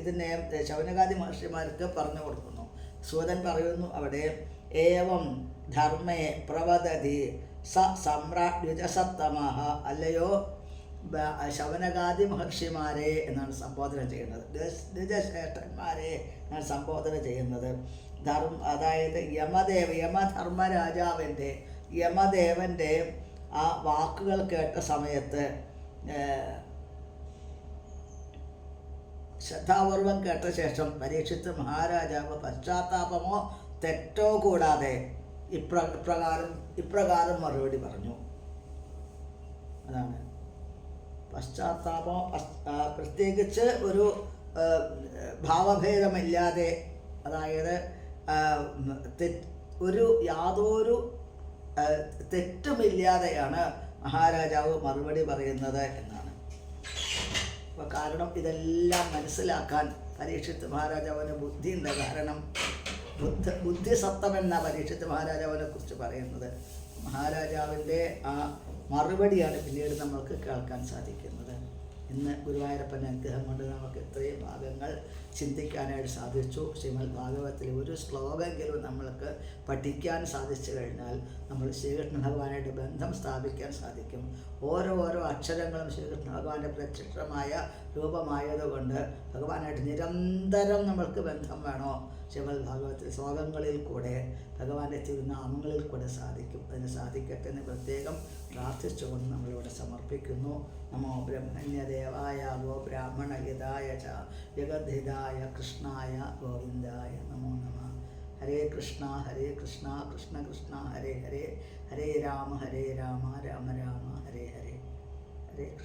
ഇതിനെ ശൗനകാദി മഹർഷിമാർക്ക് പറഞ്ഞു കൊടുക്കുന്നു. സൂതൻ പറയുന്നു അവിടെ, ഏവം ധർമ്മേ പ്രവദതി സമ്രാട് ദ്വിജസത്തമഃ, അല്ലയോ ശൗനകാദി മഹർഷിമാരെ എന്നാണ് സംബോധന ചെയ്യുന്നത്. ദ്വിജശ്രേഷ്ഠന്മാരെ എന്നാണ് സംബോധന ചെയ്യുന്നത്. അതായത് യമദേവൻ്റെ ആ വാക്കുകൾ കേട്ട സമയത്ത്, ശ്രദ്ധാപൂർവം കേട്ട ശേഷം പരീക്ഷിത്ത് മഹാരാജാവ് പശ്ചാത്താപമോ തെറ്റോ കൂടാതെ ഇപ്രകാരം മറുപടി പറഞ്ഞു. അതാണ് പശ്ചാത്താപം, പ്രത്യേകിച്ച് ഒരു ഭാവഭേദമില്ലാതെ, അതായത് യാതൊരു തെറ്റുമില്ലാതെയാണ് മഹാരാജാവ് മറുപടി പറയുന്നത് എന്നാണ്. അപ്പോൾ കാരണം ഇതെല്ലാം മനസ്സിലാക്കാൻ പരീക്ഷിത്ത് മഹാരാജാവിന് ബുദ്ധിയുണ്ട്. കാരണം ബുദ്ധിസത്തമെന്ന പരീക്ഷിത്ത് മഹാരാജാവിനെ കുറിച്ച് പറയുന്നത്. മഹാരാജാവിൻ്റെ ആ മറുപടിയാണ് പിന്നീട് നമ്മൾക്ക് കേൾക്കാൻ സാധിക്കുന്നത്. ഇന്ന് ഗുരുവായൂരപ്പൻ്റെ അനുഗ്രഹം കൊണ്ട് നമുക്ക് ഇത്രയും ഭാഗങ്ങൾ ചിന്തിക്കാനായിട്ട് സാധിച്ചു. ശ്രീമദ് ഭാഗവതത്തിലെ ഒരു ശ്ലോകമെങ്കിലും നമ്മൾക്ക് പഠിക്കാൻ സാധിച്ചു കഴിഞ്ഞാൽ നമ്മൾ ശ്രീകൃഷ്ണ ഭഗവാനായിട്ട് ബന്ധം സ്ഥാപിക്കാൻ സാധിക്കും. ഓരോ അക്ഷരങ്ങളും ശ്രീകൃഷ്ണ ഭഗവാന്റെ പ്രത്യക്ഷമായ രൂപമായതുകൊണ്ട് ഭഗവാനായിട്ട് നിരന്തരം നമ്മൾക്ക് ബന്ധം വേണോ, ശ്രീമദ് ഭാഗവത്തിൽ ശ്ലോകങ്ങളിൽ കൂടെ ഭഗവാന്റെ തിരുനാമങ്ങളിൽ കൂടെ സാധിക്കും. അതിന് സാധിക്കട്ടെ എന്ന് പ്രത്യേകം പ്രാർത്ഥിച്ചുകൊണ്ട് നമ്മളിവിടെ സമർപ്പിക്കുന്നു. നമോ ബ്രഹ്മണ്യദേവായ ഗോ ബ്രാഹ്മണഹിതായ ച ജഗദ്ധിതായ കൃഷ്ണായ ഗോവിന്ദായ നമോ നമഃ. ഹരേ കൃഷ്ണ കൃഷ്ണ കൃഷ്ണ ഹരേ ഹരേ, ഹരേ രാമ രാമ രാമ ഹരേ ഹരേ. ഹരേ കൃഷ്ണ.